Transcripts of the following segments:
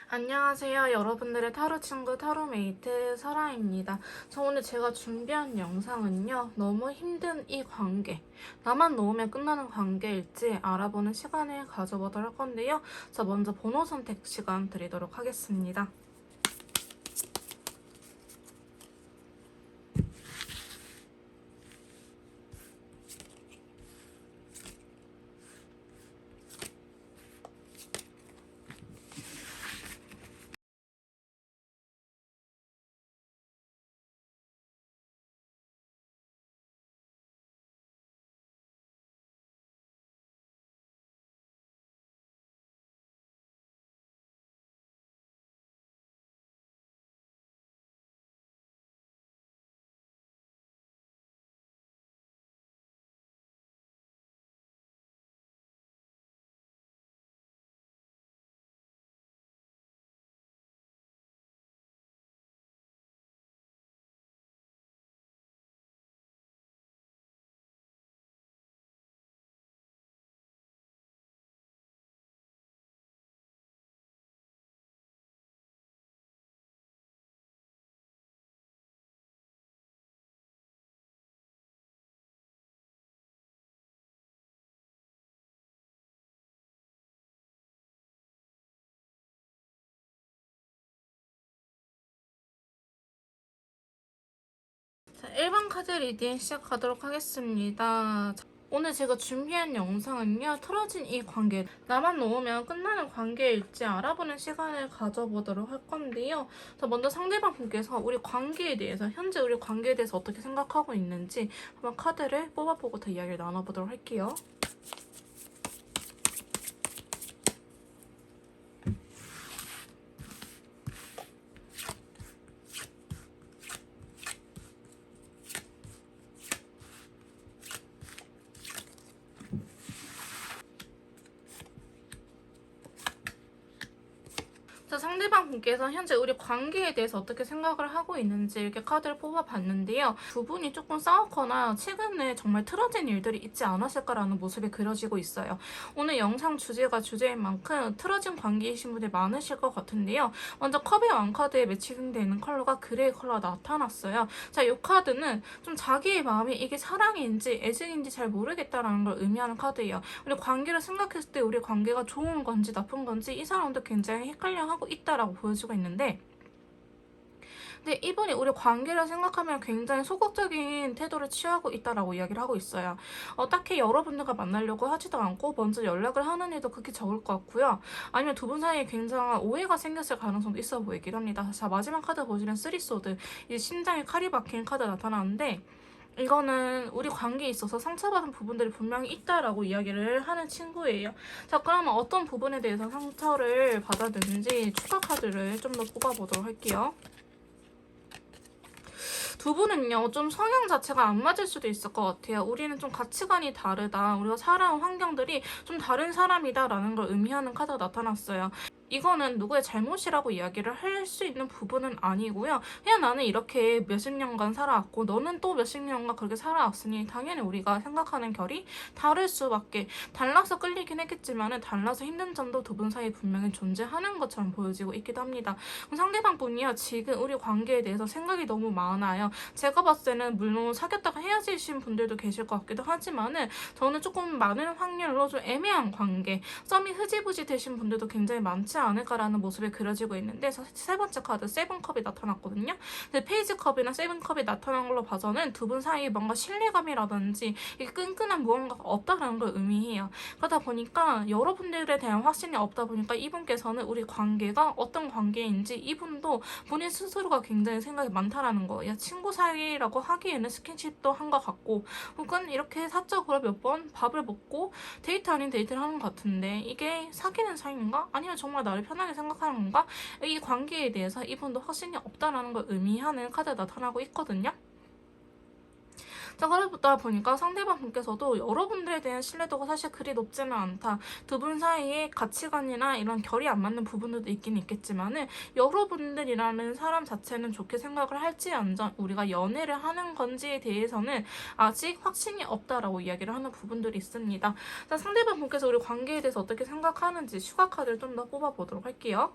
안녕하세요. 여러분들의 타로 친구 타로메이트 설아입니다. 오늘 제가 준비한 영상은요. 너무 힘든 이 관계, 나만 놓으면 끝나는 관계일지 알아보는 시간을 가져보도록 할 건데요. 먼저 번호 선택 시간 드리도록 하겠습니다. 자, 1번 카드 리딩 시작하도록 하겠습니다. 오늘 제가 준비한 영상은요. 틀어진 이 관계, 나만 놓으면 끝나는 관계일지 알아보는 시간을 가져보도록 할 건데요. 먼저 상대방 분께서 우리 관계에 대해서, 현재 우리 관계에 대해서 어떻게 생각하고 있는지 한번 카드를 뽑아보고 더 이야기를 나눠보도록 할게요. 상대방 분께서 현재 우리 관계에 대해서 어떻게 생각을 하고 있는지 이렇게 카드를 뽑아봤는데요. 두 분이 조금 싸웠거나 최근에 정말 틀어진 일들이 있지 않았을까라는 모습이 그려지고 있어요. 오늘 영상 주제가 주제인 만큼 틀어진 관계이신 분들이 많으실 것 같은데요. 먼저 컵의 왕카드에 매칭되어 있는 컬러가 그레이 컬러가 나타났어요. 이 카드는 좀 자기의 마음이 이게 사랑인지 애증인지 잘 모르겠다라는 걸 의미하는 카드예요. 우리 관계를 생각했을 때 우리 관계가 좋은 건지 나쁜 건지 이 사람도 굉장히 헷갈려하고 있다라고 보여주고 있는데, 근데 이분이 우리 관계를 생각하면 굉장히 소극적인 태도를 취하고 있다라고 이야기를 하고 있어요. 딱히 여러분들과 만나려고 하지도 않고 먼저 연락을 하는 일도 그렇게 적을 것 같고요. 아니면 두 분 사이에 굉장한 오해가 생겼을 가능성도 있어 보이긴 합니다. 마지막 카드 보시면 쓰리소드, 이 심장에 칼이 박힌 카드 나타나는데, 이거는 우리 관계에 있어서 상처받은 부분들이 분명히 있다라고 이야기를 하는 친구예요. 그러면 어떤 부분에 대해서 상처를 받았는지 추가 카드를 좀 더 뽑아보도록 할게요. 두 분은요, 좀 성향 자체가 안 맞을 수도 있을 것 같아요. 우리는 좀 가치관이 다르다. 우리가 살아온 환경들이 좀 다른 사람이다라는 걸 의미하는 카드가 나타났어요. 이거는 누구의 잘못이라고 이야기를 할 수 있는 부분은 아니고요. 그냥 나는 이렇게 몇십 년간 살아왔고 너는 또 몇십 년간 그렇게 살아왔으니 당연히 우리가 생각하는 결이 다를 수밖에, 달라서 끌리긴 했겠지만 달라서 힘든 점도 두 분 사이에 분명히 존재하는 것처럼 보여지고 있기도 합니다. 상대방 분이요, 지금 우리 관계에 대해서 생각이 너무 많아요. 제가 봤을 때는 물론 사귀었다가 헤어지신 분들도 계실 것 같기도 하지만은 저는 조금 많은 확률로 좀 애매한 관계, 썸이 흐지부지 되신 분들도 굉장히 많지 않을까라는 모습이 그려지고 있는데, 세 번째 카드 세븐컵이 나타났거든요. 근데 페이지컵이나 세븐컵이 나타난 걸로 봐서는 두 분 사이에 뭔가 신뢰감이라든지 이게 끈끈한 무언가가 없다라는 걸 의미해요. 그러다 보니까 여러분들에 대한 확신이 없다 보니까 이분께서는 우리 관계가 어떤 관계인지 이분도 본인 스스로가 굉장히 생각이 많다라는 거예요. 친구 사이라고 하기에는 스킨십도 한 것 같고, 혹은 이렇게 사적으로 몇 번 밥을 먹고 데이트 아닌 데이트를 하는 것 같은데, 이게 사귀는 사이인가? 아니면 정말 나를 편하게 생각하는 건가? 이 관계에 대해서 이분도 확신이 없다라는 걸 의미하는 카드가 나타나고 있거든요. 그러다 보니까 상대방 분께서도 여러분들에 대한 신뢰도가 사실 그리 높지는 않다. 두 분 사이에 가치관이나 이런 결이 안 맞는 부분들도 있긴 있겠지만은 여러분들이라는 사람 자체는 좋게 생각을 할지언정 우리가 연애를 하는 건지에 대해서는 아직 확신이 없다라고 이야기를 하는 부분들이 있습니다. 상대방 분께서 우리 관계에 대해서 어떻게 생각하는지 슈가 카드를 좀 더 뽑아보도록 할게요.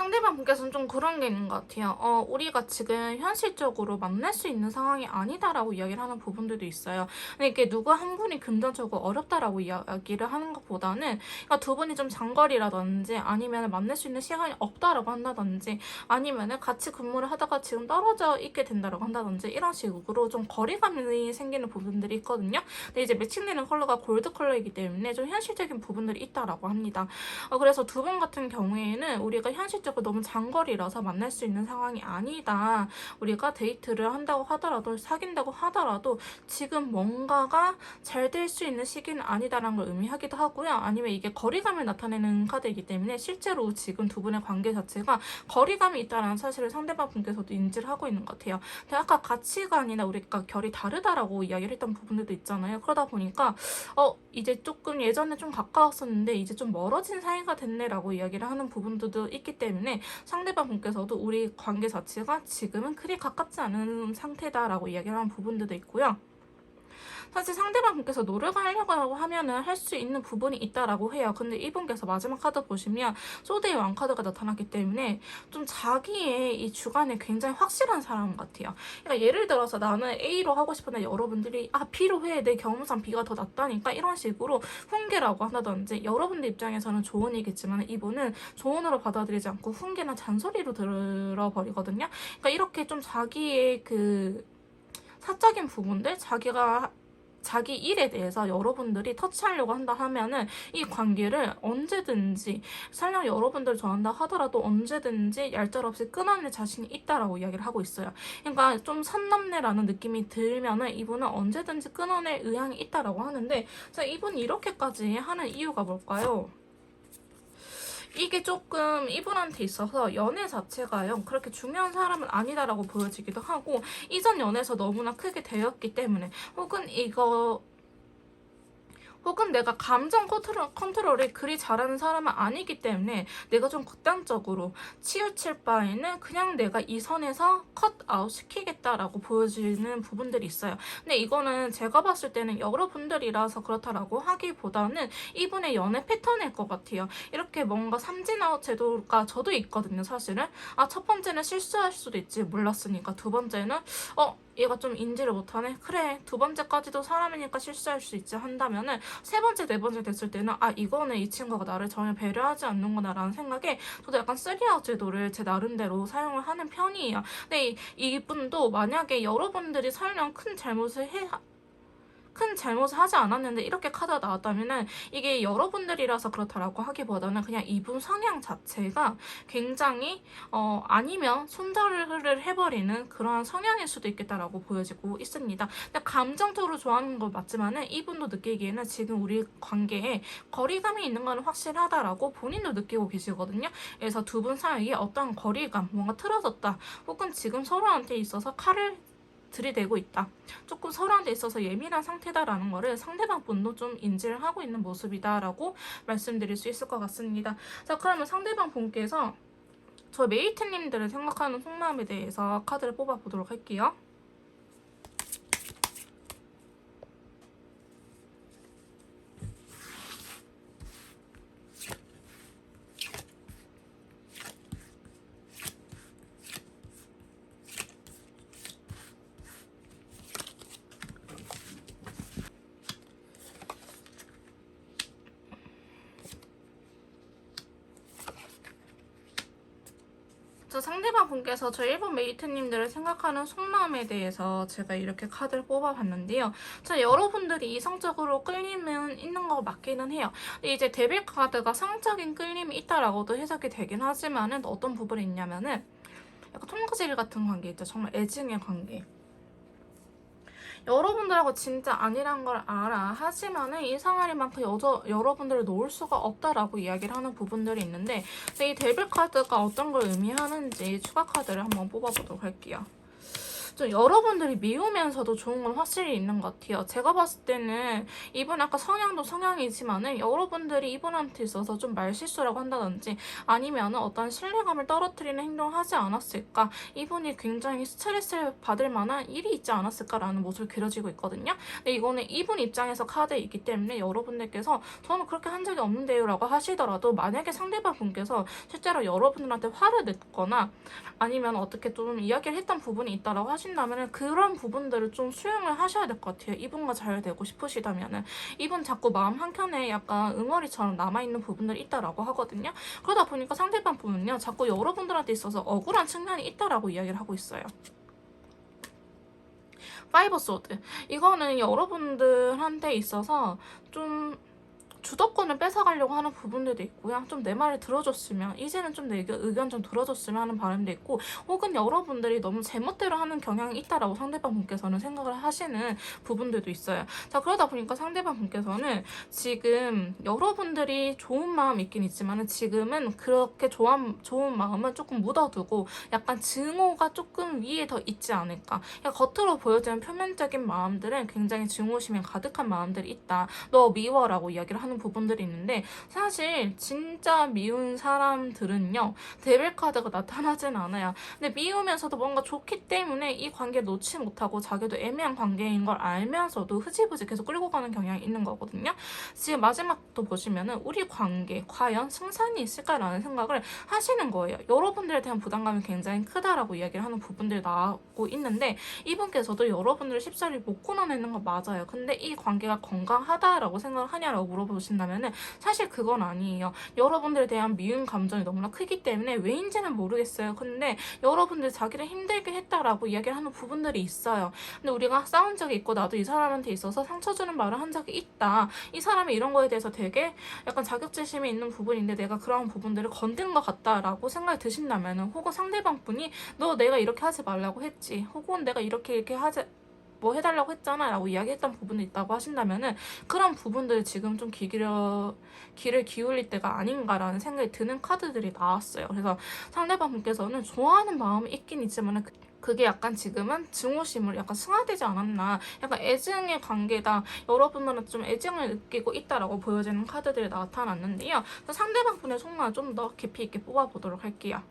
상대방 분께서는 좀 그런 게 있는 것 같아요. 우리가 지금 현실적으로 만날 수 있는 상황이 아니다라고 이야기를 하는 부분들도 있어요. 근데 이게 누구 한 분이 금전적으로 어렵다라고 이야기를 하는 것보다는 그러니까 두 분이 좀 장거리라든지 아니면 만날 수 있는 시간이 없다라고 한다든지 아니면 같이 근무를 하다가 지금 떨어져 있게 된다라고 한다든지 이런 식으로 좀 거리감이 생기는 부분들이 있거든요. 근데 이제 매칭되는 컬러가 골드 컬러이기 때문에 좀 현실적인 부분들이 있다라고 합니다. 그래서 두 분 같은 경우에는 우리가 현실적으로 너무 장거리라서 만날 수 있는 상황이 아니다. 우리가 데이트를 한다고 하더라도 사귄다고 하더라도 지금 뭔가가 잘 될 수 있는 시기는 아니다라는 걸 의미하기도 하고요. 아니면 이게 거리감을 나타내는 카드이기 때문에 실제로 지금 두 분의 관계 자체가 거리감이 있다는 사실을 상대방 분께서도 인지를 하고 있는 것 같아요. 근데 아까 가치관이나 우리가 결이 다르다라고 이야기를 했던 부분들도 있잖아요. 그러다 보니까 이제 조금 예전에 좀 가까웠었는데 이제 좀 멀어진 사이가 됐네라고 이야기를 하는 부분들도 있기 때문에 상대방 분께서도 우리 관계 자체가 지금은 그리 가깝지 않은 상태다라고 이야기를 하는 부분들도 있고요. 사실 상대방 분께서 노력을 하려고 하면은 할 수 있는 부분이 있다라고 해요. 근데 이분께서 마지막 카드 보시면 소드의 왕카드가 나타났기 때문에 좀 자기의 이 주관에 굉장히 확실한 사람 같아요. 그러니까 예를 들어서 나는 A로 하고 싶은데 여러분들이 B로 해. 내 경험상 B가 더 낫다니까 이런 식으로 훈계라고 한다든지 여러분들 입장에서는 조언이겠지만 이분은 조언으로 받아들이지 않고 훈계나 잔소리로 들어버리거든요. 그러니까 이렇게 좀 자기의 그 사적인 부분들 자기 일에 대해서 여러분들이 터치하려고 한다 하면은 이 관계를 언제든지 설령 여러분들 좋아한다 하더라도 언제든지 얄짤없이 끊어낼 자신이 있다라고 이야기를 하고 있어요. 그러니까 좀 선남매라는 느낌이 들면은 이분은 언제든지 끊어낼 의향이 있다라고 하는데 자, 이분이 이렇게까지 하는 이유가 뭘까요? 이게 조금 이분한테 있어서 연애 자체가요 그렇게 중요한 사람은 아니다라고 보여지기도 하고 이전 연애에서 너무나 크게 되었기 때문에 혹은 내가 감정 컨트롤을 그리 잘하는 사람은 아니기 때문에 내가 좀 극단적으로 치우칠 바에는 그냥 내가 이 선에서 컷아웃 시키겠다라고 보여지는 부분들이 있어요. 근데 이거는 제가 봤을 때는 여러분들이라서 그렇다라고 하기보다는 이분의 연애 패턴일 것 같아요. 이렇게 뭔가 삼진아웃 제도가 저도 있거든요, 사실은. 첫 번째는 실수할 수도 있지 몰랐으니까 두 번째는 얘가 좀 인지를 못하네? 그래, 두 번째까지도 사람이니까 실수할 수 있지 한다면은 세 번째, 네 번째 됐을 때는 이거는 이 친구가 나를 전혀 배려하지 않는구나 라는 생각에 저도 약간 쓰리아웃 제도를 제 나름대로 사용을 하는 편이에요. 근데 이분도 만약에 여러분들이 설령 큰 잘못을 하지 않았는데 이렇게 카드가 나왔다면은 이게 여러분들이라서 그렇다라고 하기보다는 그냥 이분 성향 자체가 굉장히 아니면 손절을 해버리는 그런 성향일 수도 있겠다라고 보여지고 있습니다. 근데 감정적으로 좋아하는 건 맞지만은 이분도 느끼기에는 지금 우리 관계에 거리감이 있는 건 확실하다라고 본인도 느끼고 계시거든요. 그래서 두 분 사이에 어떤 거리감, 뭔가 틀어졌다 혹은 지금 서로한테 있어서 칼을 들이대고 있다. 조금 서로한테 있어서 예민한 상태다라는 거를 상대방 분도 좀 인지를 하고 있는 모습이다라고 말씀드릴 수 있을 것 같습니다. 자, 그러면 상대방 분께서 저 메이트님들을 생각하는 속마음에 대해서 카드를 뽑아보도록 할게요. 상대방 분께서 저 일본 메이트님들을 생각하는 속마음에 대해서 제가 이렇게 카드를 뽑아봤는데요. 여러분들이 이성적으로 끌림은 있는 거 맞기는 해요. 이제 데빌 카드가 성적인 끌림이 있다라고도 해석이 되긴 하지만은 어떤 부분이 있냐면은 약간 통과질 같은 관계 있죠. 정말 애증의 관계. 여러분들하고 진짜 아니란 걸 알아. 하지만은 이 상황이만큼 여러분들을 놓을 수가 없다라고 이야기를 하는 부분들이 있는데 이 데빌 카드가 어떤 걸 의미하는지 추가 카드를 한번 뽑아보도록 할게요. 좀 여러분들이 미우면서도 좋은 건 확실히 있는 것 같아요. 제가 봤을 때는 이분 아까 성향도 성향이지만은 여러분들이 이분한테 있어서 좀 말실수라고 한다든지 아니면 어떤 신뢰감을 떨어뜨리는 행동을 하지 않았을까, 이분이 굉장히 스트레스를 받을 만한 일이 있지 않았을까라는 모습을 그려지고 있거든요. 근데 이거는 이분 입장에서 카드이기 때문에 여러분들께서 저는 그렇게 한 적이 없는데요 라고 하시더라도, 만약에 상대방 분께서 실제로 여러분들한테 화를 냈거나 아니면 어떻게 좀 이야기를 했던 부분이 있다라고 하신다면 그런 부분들을 좀 수용을 하셔야 될 것 같아요. 이분과 잘 되고 싶으시다면은. 이분 자꾸 마음 한켠에 약간 응어리처럼 남아있는 부분들이 있다라고 하거든요. 그러다 보니까 상대방 분은요, 자꾸 여러분들한테 있어서 억울한 측면이 있다라고 이야기를 하고 있어요. 파이버 소드. 이거는 여러분들한테 있어서 좀 주도권을 뺏어가려고 하는 부분들도 있고요. 좀 내 말을 들어줬으면, 이제는 좀 내 의견 좀 들어줬으면 하는 바람도 있고, 혹은 여러분들이 너무 제멋대로 하는 경향이 있다라고 상대방 분께서는 생각을 하시는 부분들도 있어요. 자, 그러다 보니까 상대방 분께서는 지금 여러분들이 좋은 마음이 있긴 있지만 지금은 그렇게 좋은 마음은 조금 묻어두고 약간 증오가 조금 위에 더 있지 않을까. 그러니까 겉으로 보여지는 표면적인 마음들은 굉장히 증오심에 가득한 마음들이 있다. 너 미워라고 이야기를 하는 부분들이 있는데, 사실 진짜 미운 사람들은요, 데빌 카드가 나타나진 않아요. 근데 미우면서도 뭔가 좋기 때문에 이 관계를 놓지 못하고 자기도 애매한 관계인 걸 알면서도 흐지부지 계속 끌고 가는 경향이 있는 거거든요. 지금 마지막도 보시면은 우리 관계 과연 승산이 있을까라는 생각을 하시는 거예요. 여러분들에 대한 부담감이 굉장히 크다라고 이야기를 하는 부분들이 나오고 있는데, 이분께서도 여러분들을 쉽사리 못 끊어내는 건 맞아요. 근데 이 관계가 건강하다라고 생각을 하냐라고 물어보신다면은 사실 그건 아니에요. 여러분들에 대한 미운 감정이 너무나 크기 때문에 왜인지는 모르겠어요. 근데 여러분들 자기를 힘들게 했다라고 이야기를 하는 부분들이 있어요. 근데 우리가 싸운 적이 있고 나도 이 사람한테 있어서 상처 주는 말을 한 적이 있다. 이 사람이 이런 거에 대해서 되게 약간 자격지심이 있는 부분인데 내가 그런 부분들을 건든 것 같다라고 생각이 드신다면은, 혹은 상대방 분이 너 내가 이렇게 하지 말라고 했지, 혹은 내가 이렇게 하지 뭐 해달라고 했잖아 라고 이야기했던 부분이 있다고 하신다면은 그런 부분들 지금 좀 귀를 기울일 때가 아닌가라는 생각이 드는 카드들이 나왔어요. 그래서 상대방 분께서는 좋아하는 마음이 있긴 있지만 그게 약간 지금은 증오심을 약간 승화되지 않았나, 약간 애증의 관계다, 여러분들은 좀 애증을 느끼고 있다라고 보여지는 카드들이 나타났는데요. 상대방 분의 속마음을 좀 더 깊이 있게 뽑아보도록 할게요.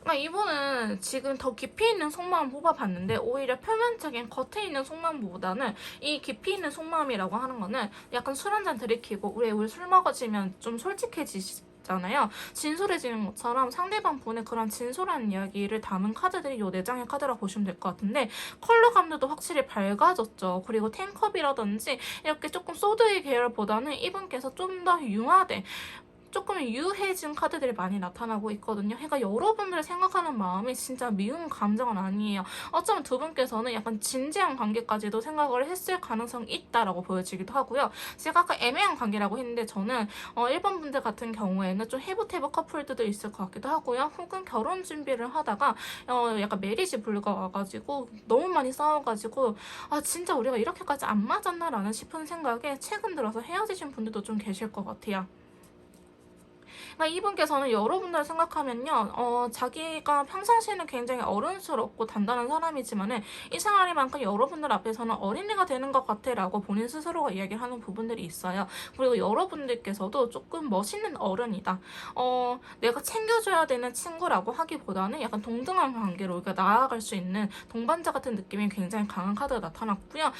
그러니까 이분은 지금 더 깊이 있는 속마음 뽑아봤는데, 오히려 표면적인 겉에 있는 속마음보다는 이 깊이 있는 속마음이라고 하는 거는 약간 술 한잔 들이키고 우리 술 먹어지면 좀 솔직해지잖아요. 진솔해지는 것처럼 상대방 분의 그런 진솔한 이야기를 담은 카드들이 요 4장의 카드라고 보시면 될 것 같은데, 컬러감들도 확실히 밝아졌죠. 그리고 텐컵이라든지 이렇게 조금 소드의 계열보다는 이분께서 좀 더 융화된, 조금 유해진 카드들이 많이 나타나고 있거든요. 그러니까 여러분들 생각하는 마음이 진짜 미운 감정은 아니에요. 어쩌면 두 분께서는 약간 진지한 관계까지도 생각을 했을 가능성이 있다라고 보여지기도 하고요. 제가 아까 애매한 관계라고 했는데 저는 1번 분들 같은 경우에는 좀 해부태부 커플들도 있을 것 같기도 하고요. 혹은 결혼 준비를 하다가 약간 메리지 블루가 와가지고 너무 많이 싸워가지고 아 진짜 우리가 이렇게까지 안 맞았나라는 싶은 생각에 최근 들어서 헤어지신 분들도 좀 계실 것 같아요. 그러니까 이분께서는 여러분들 생각하면요, 자기가 평상시에는 굉장히 어른스럽고 단단한 사람이지만은 이 생활이만큼 여러분들 앞에서는 어린이가 되는 것 같아라고 본인 스스로가 이야기를 하는 부분들이 있어요. 그리고 여러분들께서도 조금 멋있는 어른이다. 내가 챙겨줘야 되는 친구라고 하기보다는 약간 동등한 관계로 우리가 나아갈 수 있는 동반자 같은 느낌이 굉장히 강한 카드가 나타났고요.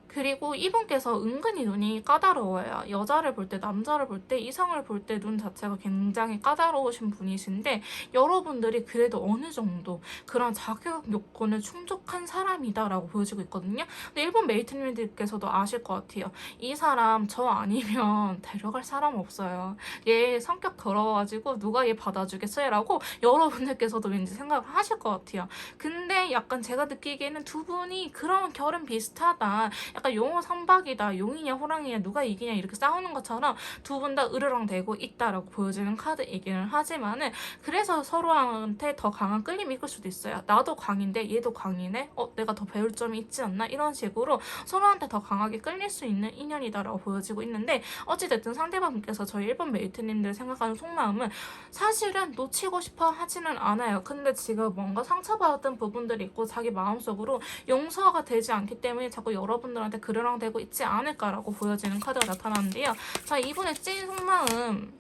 그리고 이분께서 은근히 눈이 까다로워요. 여자를 볼 때, 남자를 볼 때, 이성을 볼 때 눈 자체가 굉장히 까다로우신 분이신데, 여러분들이 그래도 어느 정도 그런 자격 요건을 충족한 사람이다라고 보여지고 있거든요. 근데 일본 메이트님들께서도 아실 것 같아요. 이 사람 저 아니면 데려갈 사람 없어요. 얘 성격 더러워가지고 누가 얘 받아주겠어요? 라고 여러분들께서도 왠지 생각을 하실 것 같아요. 근데 약간 제가 느끼기에는 두 분이 그런 결은 비슷하다. 약간 용호 삼박이다, 용이냐 호랑이냐 누가 이기냐 이렇게 싸우는 것처럼 두 분 다 으르렁대고 있다라고 보여지는 카드이기는 하지만은 그래서 서로한테 더 강한 끌림이 있을 수도 있어요. 나도 광인데 얘도 광이네? 내가 더 배울 점이 있지 않나? 이런 식으로 서로한테 더 강하게 끌릴 수 있는 인연이다라고 보여지고 있는데 어찌됐든 상대방께서 저희 1번 메이트님들 생각하는 속마음은 사실은 놓치고 싶어 하지는 않아요. 근데 지금 뭔가 상처받은 부분들이 있고 자기 마음속으로 용서가 되지 않기 때문에 자꾸 여러분들한테 그르렁대고 있지 않을까라고 보여지는 카드가 나타나는데요. 자, 이분의 찐 속마음.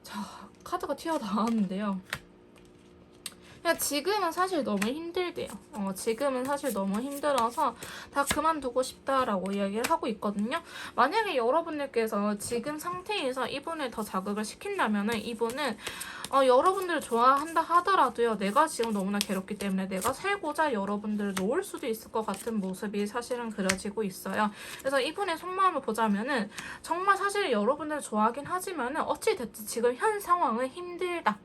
자, 카드가 튀어나왔는데요. 지금은 사실 너무 힘들대요. 지금은 사실 너무 힘들어서 다 그만두고 싶다라고 이야기를 하고 있거든요. 만약에 여러분들께서 지금 상태에서 이분을 더 자극을 시킨다면은 이분은 여러분들을 좋아한다 하더라도요. 내가 지금 너무나 괴롭기 때문에 내가 살고자 여러분들을 놓을 수도 있을 것 같은 모습이 사실은 그려지고 있어요. 그래서 이분의 속마음을 보자면은 정말 사실 여러분들을 좋아하긴 하지만은 어찌됐든 지금 현 상황은 힘들다.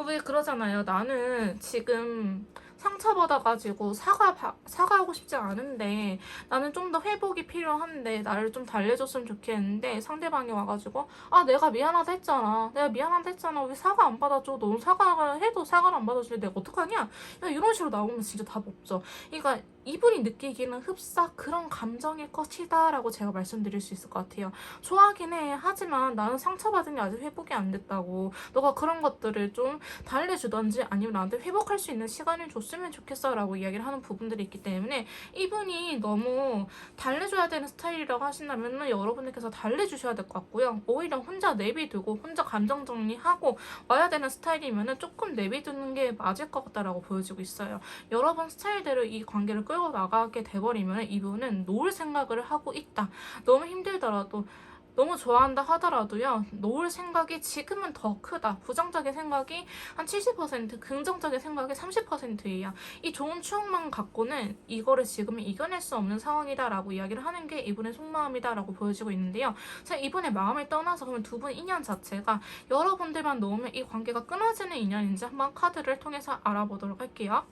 왜 그러잖아요. 나는 지금 상처받아가지고 사과하고 싶지 않은데 나는 좀 더 회복이 필요한데 나를 좀 달래줬으면 좋겠는데 상대방이 와가지고 내가 미안하다 했잖아. 내가 미안하다 했잖아. 왜 사과 안 받아줘? 넌 사과를 해도 사과를 안 받아주면 내가 어떡하냐? 야, 이런 식으로 나오면 진짜 답 없죠. 그러니까 이분이 느끼기는 흡사 그런 감정일 것이다 라고 제가 말씀드릴 수 있을 것 같아요. 좋아하긴 해. 하지만 나는 상처받은 게 아직 회복이 안 됐다고. 너가 그런 것들을 좀 달래주던지 아니면 나한테 회복할 수 있는 시간을 줬으면 좋겠어 라고 이야기를 하는 부분들이 있기 때문에 이분이 너무 달래줘야 되는 스타일이라고 하신다면 여러분들께서 달래주셔야 될 것 같고요. 오히려 혼자 내비두고 혼자 감정 정리하고 와야 되는 스타일이면 조금 내비두는 게 맞을 것 같다라고 보여지고 있어요. 여러분 스타일대로 이 관계를 끌고 나가게 돼버리면 이분은 놓을 생각을 하고 있다. 너무 힘들더라도 너무 좋아한다 하더라도요. 놓을 생각이 지금은 더 크다. 부정적인 생각이 한 70%, 긍정적인 생각이 30%예요. 이 좋은 추억만 갖고는 이거를 지금 이겨낼 수 없는 상황이다라고 이야기를 하는 게 이분의 속마음이다라고 보여지고 있는데요. 자, 이분의 마음을 떠나서 그러면 두 분 인연 자체가 여러분들만 놓으면 이 관계가 끊어지는 인연인지 한번 카드를 통해서 알아보도록 할게요.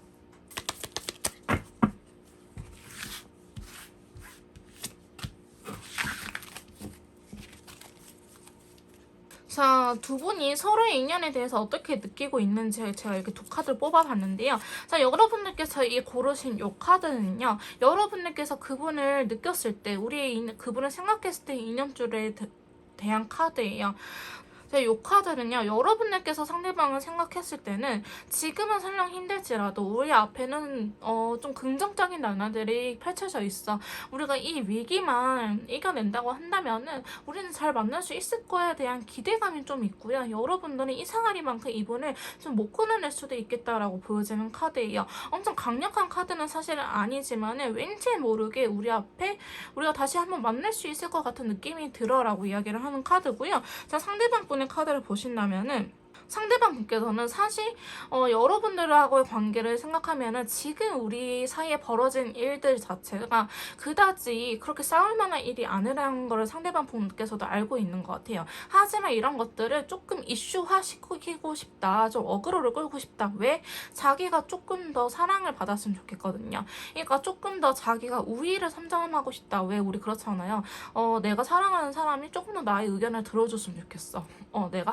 자, 두 분이 서로의 인연에 대해서 어떻게 느끼고 있는지 제가 이렇게 두 카드를 뽑아봤는데요. 자, 여러분들께서 이 고르신 이 카드는요. 여러분들께서 그분을 느꼈을 때, 그분을 생각했을 때 인연줄에 대한 카드예요. 이 카드는요. 여러분들께서 상대방을 생각했을 때는 지금은 설령 힘들지라도 우리 앞에는 좀 긍정적인 나날들이 펼쳐져 있어. 우리가 이 위기만 이겨낸다고 한다면은 우리는 잘 만날 수 있을 거에 대한 기대감이 좀 있고요. 여러분들은 이 상아리만큼 이분을 좀 못 끊어낼 수도 있겠다라고 보여지는 카드예요. 엄청 강력한 카드는 사실은 아니지만은 왠지 모르게 우리 앞에 우리가 다시 한번 만날 수 있을 것 같은 느낌이 들어라고 이야기를 하는 카드고요. 자, 상대방 분의 카드를 보신다면은 상대방 분께서는 사실 여러분들하고의 관계를 생각하면은 지금 우리 사이에 벌어진 일들 자체가 그다지 그렇게 싸울 만한 일이 아니라는 걸 상대방 분께서도 알고 있는 것 같아요. 하지만 이런 것들을 조금 이슈화시키고 싶다. 좀 어그로를 끌고 싶다. 왜? 자기가 조금 더 사랑을 받았으면 좋겠거든요. 그러니까 조금 더 자기가 우위를 선점하고 싶다. 왜? 우리 그렇잖아요. 내가 사랑하는 사람이 조금 더 나의 의견을 들어줬으면 좋겠어. 내가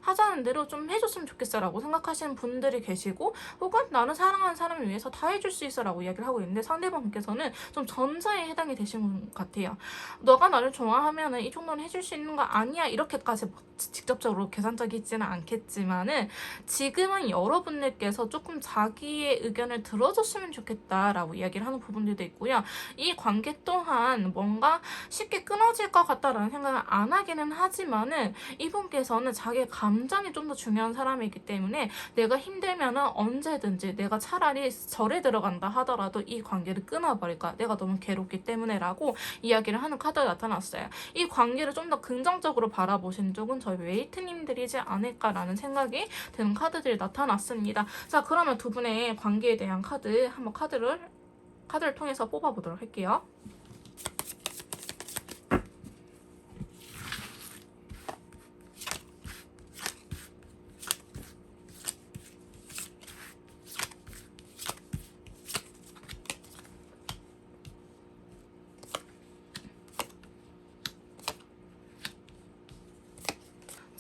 하자는 대로 좀 해줬으면 좋겠어 라고 생각하시는 분들이 계시고 혹은 나는 사랑하는 사람을 위해서 다 해줄 수 있어 라고 이야기를 하고 있는데 상대방께서는 좀 전자에 해당이 되시는 것 같아요. 너가 나를 좋아하면 이 정도는 해줄 수 있는 거 아니야 이렇게까지 직접적으로 계산적이지는 않겠지만은 지금은 여러분들께서 조금 자기의 의견을 들어줬으면 좋겠다라고 이야기를 하는 부분들도 있고요. 이 관계 또한 뭔가 쉽게 끊어질 것 같다라는 생각을 안 하기는 하지만은 이분께서는 자기의 감정이 좀 더 중요한 사람이기 때문에 내가 힘들면은 언제든지 내가 차라리 절에 들어간다 하더라도 이 관계를 끊어버릴까 내가 너무 괴롭기 때문에 라고 이야기를 하는 카드가 나타났어요. 이 관계를 좀 더 긍정적으로 바라보신 쪽은 저희 웨이트님들이지 않을까라는 생각이 드는 카드들이 나타났습니다. 자, 그러면 두 분의 관계에 대한 카드 한번 카드를 통해서 뽑아보도록 할게요.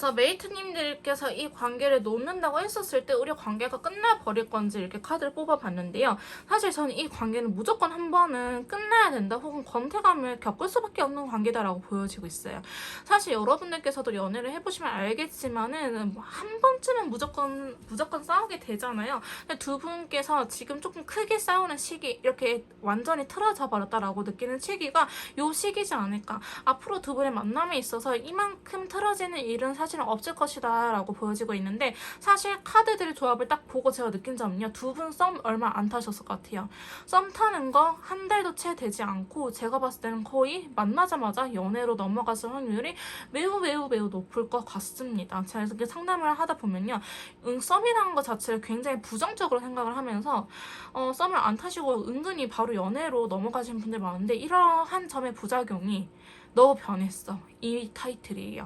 자, 메이트님들께서 이 관계를 놓는다고 했었을 때 우리 관계가 끝나버릴 건지 이렇게 카드를 뽑아봤는데요. 사실 저는 이 관계는 무조건 한 번은 끝나야 된다 혹은 권태감을 겪을 수밖에 없는 관계다라고 보여지고 있어요. 사실 여러분들께서도 연애를 해보시면 알겠지만은 한 번쯤은 무조건 싸우게 되잖아요. 근데 두 분께서 지금 조금 크게 싸우는 시기, 이렇게 완전히 틀어져 버렸다라고 느끼는 시기가 요 시기지 않을까. 앞으로 두 분의 만남에 있어서 이만큼 틀어지는 일은 사실은 없을 것이다 라고 보여지고 있는데, 사실 카드들의 조합을 딱 보고 제가 느낀 점은요, 두 분 썸 얼마 안 타셨을 것 같아요. 썸 타는 거 한 달도 채 되지 않고 제가 봤을 때는 거의 만나자마자 연애로 넘어갔을 확률이 매우 높을 것 같습니다. 제가 이렇게 상담을 하다 보면요, 썸이라는 것 자체를 굉장히 부정적으로 생각을 하면서 썸을 안 타시고 은근히 바로 연애로 넘어가시는 분들 많은데, 이러한 점의 부작용이 너 변했어, 이 타이틀이에요.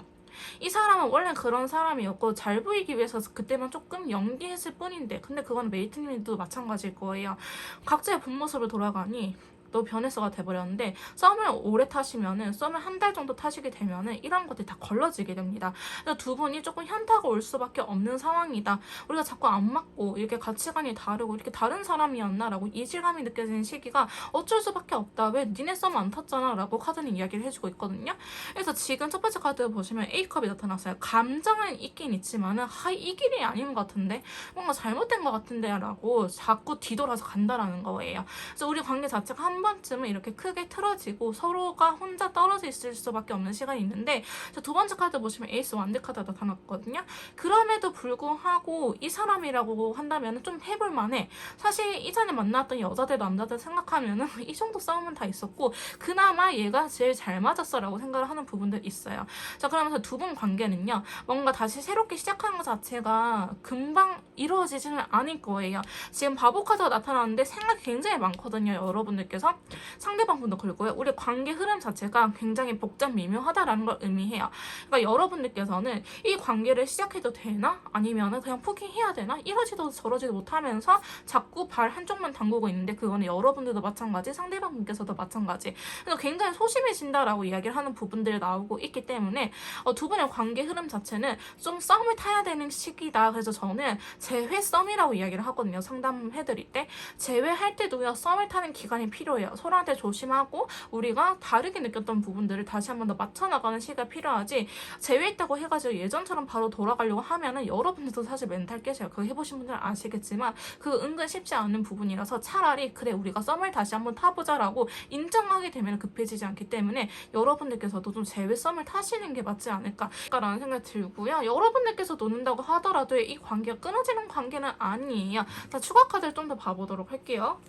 이 사람은 원래 그런 사람이었고 잘 보이기 위해서 그때만 조금 연기했을 뿐인데, 근데 그건 메이트님도 마찬가지일 거예요. 각자의 본 모습으로 돌아가니 너 변했어가 돼버렸는데, 썸을 오래 타시면은, 썸을 한 달 정도 타시게 되면은 이런 것들이 다 걸러지게 됩니다. 그래서 두 분이 조금 현타가 올 수밖에 없는 상황이다. 우리가 자꾸 안 맞고 이렇게 가치관이 다르고 이렇게 다른 사람이었나라고 이질감이 느껴지는 시기가 어쩔 수밖에 없다. 왜 니네 썸 안 탔잖아 라고 카드는 이야기를 해주고 있거든요. 그래서 지금 첫 번째 카드 보시면 A컵이 나타났어요. 감정은 있긴 있지만은 이 길이 아닌 것 같은데, 뭔가 잘못된 것 같은데 라고 자꾸 뒤돌아서 간다라는 거예요. 그래서 우리 관계 자체가 한 번쯤은 이렇게 크게 틀어지고 서로가 혼자 떨어져 있을 수밖에 없는 시간이 있는데, 두 번째 카드 보시면 에이스 완드 카드가 나타났거든요. 그럼에도 불구하고 이 사람이라고 한다면 좀 해볼 만해. 사실 이전에 만났던 여자들 남자들 생각하면은 이 정도 싸움은 다 있었고 그나마 얘가 제일 잘 맞았어 라고 생각을 하는 부분들 있어요. 자, 그러면서 두 분 관계는요, 뭔가 다시 새롭게 시작하는 것 자체가 금방 이루어지지는 않을 거예요. 지금 바보 카드가 나타나는데 생각이 굉장히 많거든요. 여러분들께서 상대방 분도 그렇고요. 우리 관계 흐름 자체가 굉장히 복잡 미묘하다라는 걸 의미해요. 그러니까 여러분들께서는 이 관계를 시작해도 되나? 아니면 그냥 포기해야 되나? 이러지도 저러지도 못하면서 자꾸 발 한쪽만 담그고 있는데, 그거는 여러분들도 마찬가지, 상대방 분께서도 마찬가지. 그래서 굉장히 소심해진다라고 이야기를 하는 부분들이 나오고 있기 때문에 두 분의 관계 흐름 자체는 좀 썸을 타야 되는 시기다. 그래서 저는 재회 썸이라고 이야기를 하거든요. 상담해드릴 때. 재회할 때도요, 썸을 타는 기간이 필요해요. 서로한테 조심하고 우리가 다르게 느꼈던 부분들을 다시 한 번 더 맞춰나가는 시기가 필요하지, 재회했다고 해가지고 예전처럼 바로 돌아가려고 하면은 여러분들도 사실 멘탈 깨져요. 그거 해보신 분들은 아시겠지만 그 은근 쉽지 않은 부분이라서, 차라리 그래 우리가 썸을 다시 한번 타보자라고 인정하게 되면 급해지지 않기 때문에 여러분들께서도 좀 재회 썸을 타시는 게 맞지 않을까라는 생각이 들고요. 여러분들께서 놓는다고 하더라도 이 관계가 끊어지는 관계는 아니에요. 자, 추가 카드를 좀 더 봐보도록 할게요.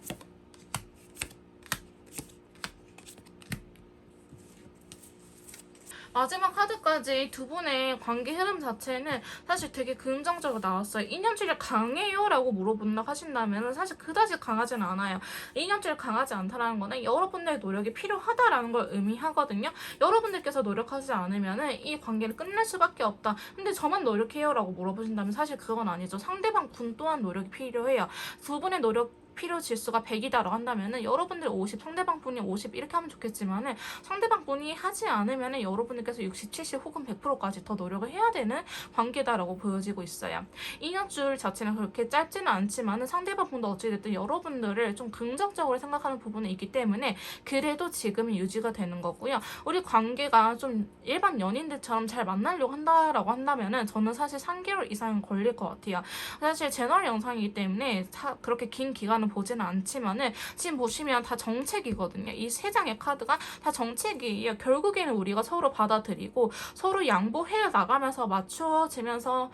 마지막 카드까지 두 분의 관계 흐름 자체는 사실 되게 긍정적으로 나왔어요. 이념줄이 강해요? 라고 물어본다고 하신다면 사실 그다지 강하진 않아요. 이념줄이 강하지 않다라는 거는 여러분들의 노력이 필요하다라는 걸 의미하거든요. 여러분들께서 노력하지 않으면 이 관계를 끝낼 수밖에 없다. 근데 저만 노력해요? 라고 물어보신다면 사실 그건 아니죠. 상대방 분 또한 노력이 필요해요. 두 분의 노력 필요 지수가 100이다라고 한다면은 여러분들 50, 상대방 분이 50 이렇게 하면 좋겠지만은, 상대방 분이 하지 않으면은 여러분들께서 60, 70 혹은 100%까지 더 노력을 해야 되는 관계다라고 보여지고 있어요. 인연줄 자체는 그렇게 짧지는 않지만은 상대방 분도 어찌됐든 여러분들을 좀 긍정적으로 생각하는 부분이 있기 때문에 그래도 지금은 유지가 되는 거고요. 우리 관계가 좀 일반 연인들처럼 잘 만나려고 한다라고 한다면은 저는 사실 3개월 이상은 걸릴 것 같아요. 사실 채널 영상이기 때문에 그렇게 긴 기간은 보지는 않지만은 지금 보시면 다 정책이거든요. 이 세 장의 카드가 다 정책이에요. 결국에는 우리가 서로 받아들이고 서로 양보해 나가면서 맞추어지면서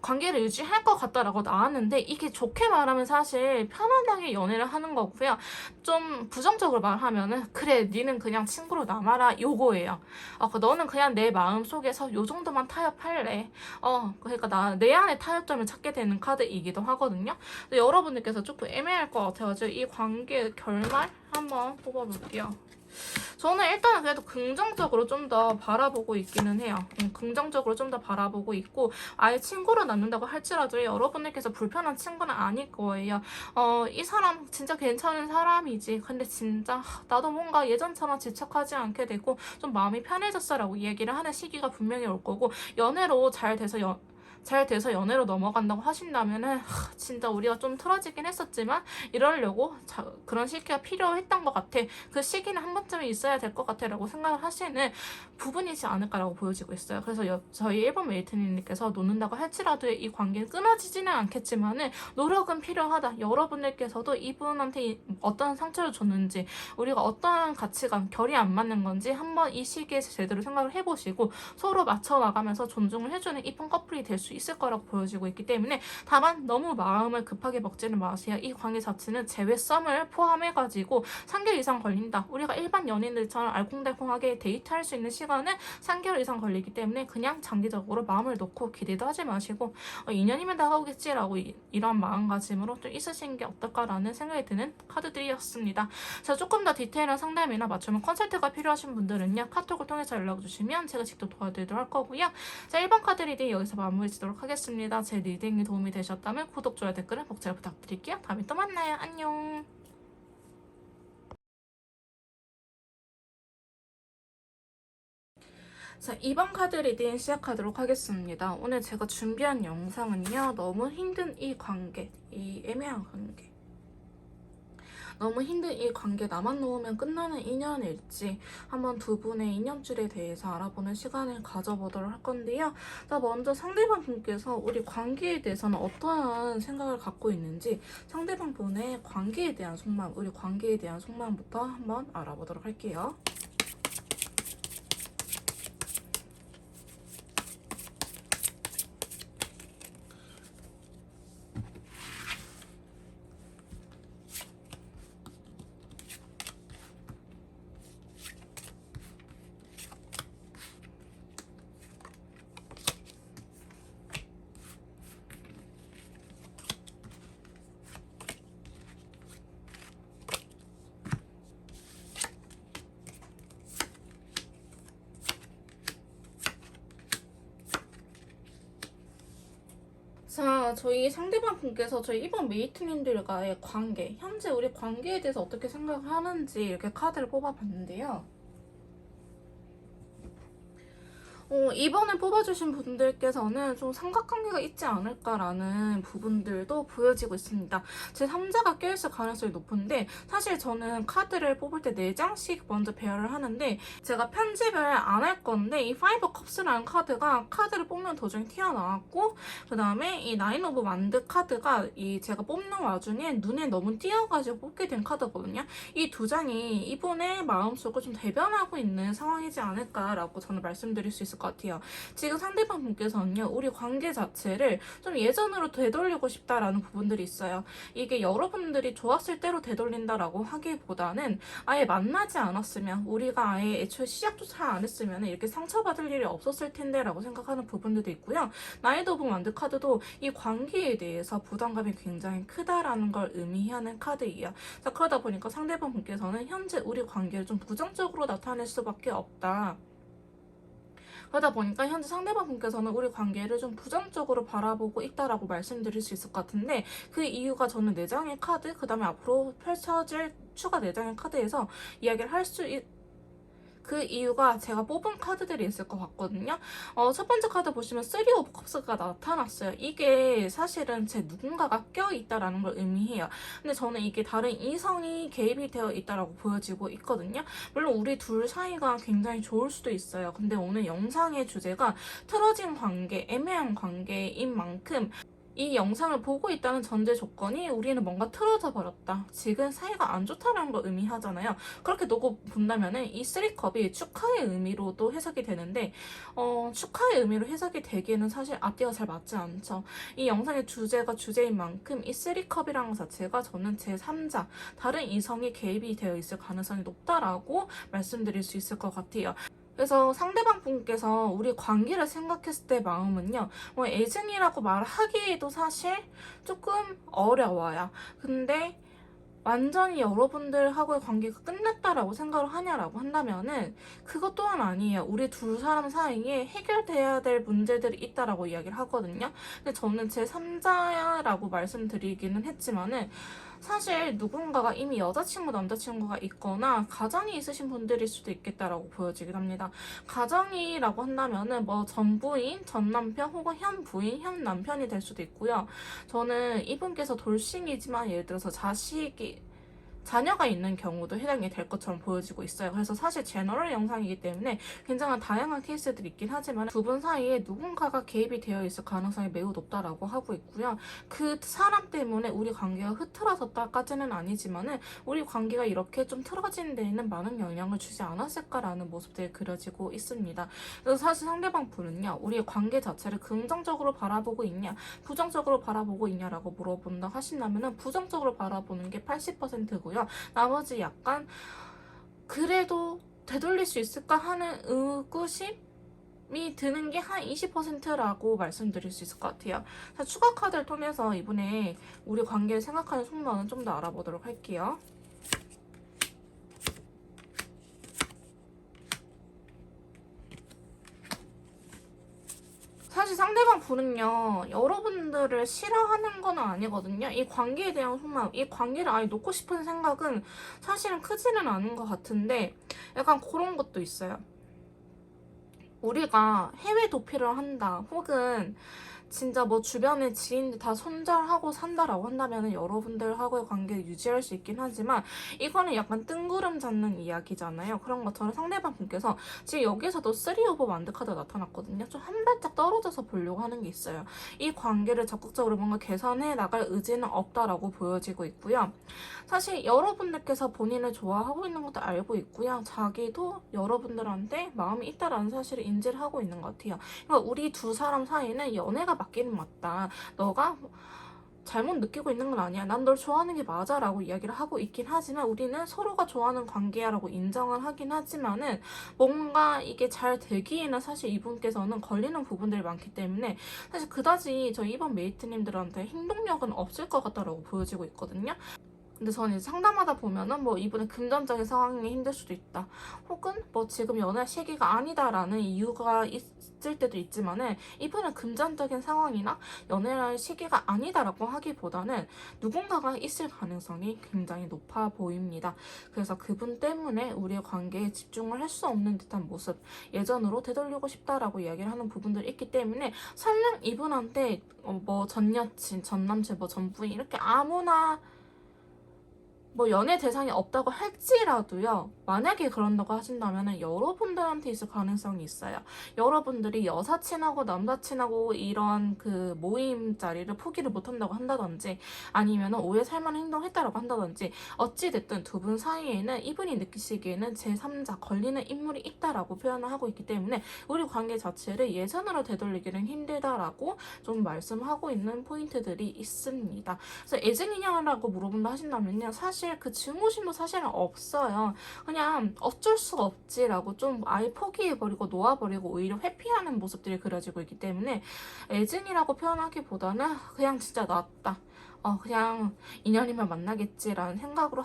관계를 유지할 것 같다라고 나왔는데, 이게 좋게 말하면 사실 편안하게 연애를 하는 거고요. 좀 부정적으로 말하면은 그래 니는 그냥 친구로 남아라 요거예요. 너는 그냥 내 마음 속에서 요 정도만 타협할래. 그러니까 내 안에 타협점을 찾게 되는 카드이기도 하거든요. 근데 여러분들께서 조금 애매할 것 같아가지고 이 관계 결말 한번 뽑아볼게요. 저는 일단은 그래도 긍정적으로 좀 더 바라보고 있기는 해요. 긍정적으로 좀 더 바라보고 있고, 아예 친구로 남는다고 할지라도 여러분들께서 불편한 친구는 아닐 거예요. 이 사람 진짜 괜찮은 사람이지. 근데 진짜 나도 뭔가 예전처럼 집착하지 않게 되고 좀 마음이 편해졌어라고 얘기를 하는 시기가 분명히 올 거고, 연애로 잘 돼서 연애로 넘어간다고 하신다면은 진짜 우리가 좀 틀어지긴 했었지만 이러려고 그런 시기가 필요했던 것 같아. 그 시기는 한 번쯤은 있어야 될 것 같아 라고 생각을 하시는 부분이지 않을까라고 보여지고 있어요. 그래서 저희 일본 메이트님께서 놓는다고 할지라도 이 관계는 끊어지지는 않겠지만은 노력은 필요하다. 여러분들께서도 이분한테 어떤 상처를 줬는지, 우리가 어떠한 가치관, 결이 안 맞는 건지 한번 이 시기에서 제대로 생각을 해보시고 서로 맞춰 나가면서 존중을 해주는 이쁜 커플이 될 수 있을 거라고 보여지고 있기 때문에, 다만 너무 마음을 급하게 먹지는 마세요. 이 관계 자체는 재회썸을 포함해가지고 3개월 이상 걸린다. 우리가 일반 연인들처럼 알콩달콩하게 데이트할 수 있는 시간은 3개월 이상 걸리기 때문에 그냥 장기적으로 마음을 놓고 기대도 하지 마시고 2년이면 다가오겠지라고 이런 마음가짐으로 좀 있으신 게 어떨까라는 생각이 드는 카드들이었습니다. 자, 조금 더 디테일한 상담이나 맞춤 컨설트가 필요하신 분들은요, 카톡을 통해서 연락 주시면 제가 직접 도와드리도록 할 거고요. 자, 1번 카드 리딩 여기서 마무리 짓도록 하겠습니다. 제 리딩이 도움이 되셨다면 구독, 좋아요, 댓글은 꼭 잘 부탁드릴게요. 다음에 또 만나요. 안녕. 자, 2번 카드 리딩 시작하도록 하겠습니다. 오늘 제가 준비한 영상은요, 너무 힘든 이 관계, 이 애매한 관계, 너무 힘든 이 관계 나만 놓으면 끝나는 인연일지 한번 두 분의 인연줄에 대해서 알아보는 시간을 가져보도록 할 건데요. 자, 먼저 상대방 분께서 우리 관계에 대해서는 어떠한 생각을 갖고 있는지, 상대방 분의 관계에 대한 속마음, 우리 관계에 대한 속마음부터 한번 알아보도록 할게요. 자, 저희 상대방 분께서 저희 이번 메이트님들과의 관계, 현재 우리 관계에 대해서 어떻게 생각하는지 이렇게 카드를 뽑아봤는데요. 이번에 뽑아주신 분들께서는 좀 삼각관계가 있지 않을까라는 부분들도 보여지고 있습니다. 제 3자가 껴있을 가능성이 높은데, 사실 저는 카드를 뽑을 때 4장씩 먼저 배열을 하는데, 제가 편집을 안 할 건데 이 파이브 컵스라는 카드가 카드를 뽑는 도중에 튀어나왔고, 그 다음에 이 나인 오브 만드 카드가 제가 뽑는 와중에 눈에 너무 띄어가지고 뽑게 된 카드거든요. 이 두 장이 이분의 마음속을 좀 대변하고 있는 상황이지 않을까라고 저는 말씀드릴 수 있을 것 같아요. 지금 상대방 분께서는요, 우리 관계 자체를 좀 예전으로 되돌리고 싶다라는 부분들이 있어요. 이게 여러분들이 좋았을 때로 되돌린다라고 하기보다는 아예 만나지 않았으면, 우리가 아예 애초에 시작조차 안 했으면 이렇게 상처받을 일이 없었을 텐데 라고 생각하는 부분들도 있고요. 나이트 오브 만드 카드도 이 관계에 대해서 부담감이 굉장히 크다라는 걸 의미하는 카드예요. 자, 그러다 보니까 상대방 분께서는 현재 우리 관계를 좀 부정적으로 나타낼 수밖에 없다. 그러다 보니까 현재 상대방 분께서는 우리 관계를 좀 부정적으로 바라보고 있다라고 말씀드릴 수 있을 것 같은데, 그 이유가 저는 4장의 카드, 그 다음에 앞으로 펼쳐질 추가 4장의 카드에서 이야기를 할 수 그 이유가 제가 뽑은 카드들이 있을 것 같거든요. 첫 번째 카드 보시면 3 오브 컵스가 나타났어요. 이게 사실은 제 누군가가 껴있다라는 걸 의미해요. 근데 저는 이게 다른 이성이 개입이 되어 있다라고 보여지고 있거든요. 물론 우리 둘 사이가 굉장히 좋을 수도 있어요. 근데 오늘 영상의 주제가 틀어진 관계, 애매한 관계인 만큼 이 영상을 보고 있다는 전제 조건이 우리는 뭔가 틀어져 버렸다, 지금 사이가 안 좋다라는 걸 의미하잖아요. 그렇게 놓고 본다면은 이 3컵이 축하의 의미로도 해석이 되는데, 축하의 의미로 해석이 되기에는 사실 앞뒤가 잘 맞지 않죠. 이 영상의 주제가 주제인 만큼 이 3컵이라는 것 자체가 저는 제3자, 다른 이성이 개입이 되어 있을 가능성이 높다라고 말씀드릴 수 있을 것 같아요. 그래서 상대방 분께서 우리 관계를 생각했을 때 마음은요, 애증이라고 말하기에도 사실 조금 어려워요. 근데 완전히 여러분들하고의 관계가 끝났다라고 생각을 하냐라고 한다면은 그것 또한 아니에요. 우리 두 사람 사이에 해결돼야 될 문제들이 있다라고 이야기를 하거든요. 근데 저는 제 3자라고 말씀드리기는 했지만은 사실 누군가가 이미 여자친구, 남자친구가 있거나 가정이 있으신 분들일 수도 있겠다라고 보여지긴 합니다. 가정이라고 한다면은 뭐 전부인, 전남편 혹은 현부인, 현남편이 될 수도 있고요. 저는 이분께서 돌싱이지만 예를 들어서 자녀가 있는 경우도 해당이 될 것처럼 보여지고 있어요. 그래서 사실 제너럴 영상이기 때문에 굉장히 다양한 케이스들이 있긴 하지만 두 분 사이에 누군가가 개입이 되어 있을 가능성이 매우 높다라고 하고 있고요. 그 사람 때문에 우리 관계가 흐트러졌다까지는 아니지만은 우리 관계가 이렇게 좀 틀어진 데에는 많은 영향을 주지 않았을까라는 모습들이 그려지고 있습니다. 그래서 사실 상대방 분은요, 우리의 관계 자체를 긍정적으로 바라보고 있냐, 부정적으로 바라보고 있냐라고 물어본다 하신다면은 부정적으로 바라보는 게 80%고요. 나머지 약간 그래도 되돌릴 수 있을까 하는 의구심이 드는 게 한 20%라고 말씀드릴 수 있을 것 같아요. 자, 추가 카드를 통해서 이번에 우리 관계를 생각하는 속마음은 좀 더 알아보도록 할게요. 사실 상대방 분은요, 여러분들을 싫어하는 건 아니거든요. 이 관계에 대한 속마음, 이 관계를 아예 놓고 싶은 생각은 사실은 크지는 않은 것 같은데 약간 그런 것도 있어요. 우리가 해외 도피를 한다, 혹은 진짜 뭐 주변에 지인들 다 손절하고 산다라고 한다면 여러분들하고의 관계를 유지할 수 있긴 하지만 이거는 약간 뜬구름 잡는 이야기잖아요. 그런 것처럼 상대방 분께서 지금 여기서도 3 오브 완드 카드가 나타났거든요. 좀 한 발짝 떨어져서 보려고 하는 게 있어요. 이 관계를 적극적으로 뭔가 개선해 나갈 의지는 없다라고 보여지고 있고요. 사실 여러분들께서 본인을 좋아하고 있는 것도 알고 있고요. 자기도 여러분들한테 마음이 있다라는 사실을 인지를 하고 있는 것 같아요. 그러니까 우리 두 사람 사이는 연애가 맞기는 맞다. 너가 잘못 느끼고 있는 건 아니야. 난 널 좋아하는 게 맞아 라고 이야기를 하고 있긴 하지만 우리는 서로가 좋아하는 관계야 라고 인정을 하긴 하지만은 뭔가 이게 잘 되기에는 사실 이분께서는 걸리는 부분들이 많기 때문에 사실 그다지 저희 이번 메이트님들한테 행동력은 없을 것 같다라고 보여지고 있거든요. 근데 저는 이제 상담하다 보면은 뭐 이분의 금전적인 상황이 힘들 수도 있다. 혹은 뭐 지금 연애 시기가 아니다라는 이유가 있을 때도 있지만은 이분은 금전적인 상황이나 연애할 시기가 아니다라고 하기보다는 누군가가 있을 가능성이 굉장히 높아 보입니다. 그래서 그분 때문에 우리의 관계에 집중을 할 수 없는 듯한 모습, 예전으로 되돌리고 싶다라고 이야기를 하는 부분들이 있기 때문에 설령 이분한테 뭐 전 여친, 전 남친, 뭐 전 부인 이렇게 아무나 뭐 연애 대상이 없다고 할지라도요. 만약에 그런다고 하신다면 여러분들한테 있을 가능성이 있어요. 여러분들이 여사친하고 남사친하고 이런 그 모임 자리를 포기를 못한다고 한다든지 아니면 오해 살만한 행동을 했다라고 한다든지 어찌됐든 두 분 사이에는 이분이 느끼시기에는 제3자 걸리는 인물이 있다라고 표현을 하고 있기 때문에 우리 관계 자체를 예전으로 되돌리기는 힘들다라고 좀 말씀하고 있는 포인트들이 있습니다. 그래서 애증인형이라고 물어본다 하신다면요. 사실 그 증오심도 사실은 없어요. 그냥 어쩔 수가 없지라고 좀 아예 포기해버리고 놓아버리고 오히려 회피하는 모습들이 그려지고 있기 때문에 애증이라고 표현하기보다는 그냥 진짜 낫다. 그냥 인연이면 만나겠지라는 생각으로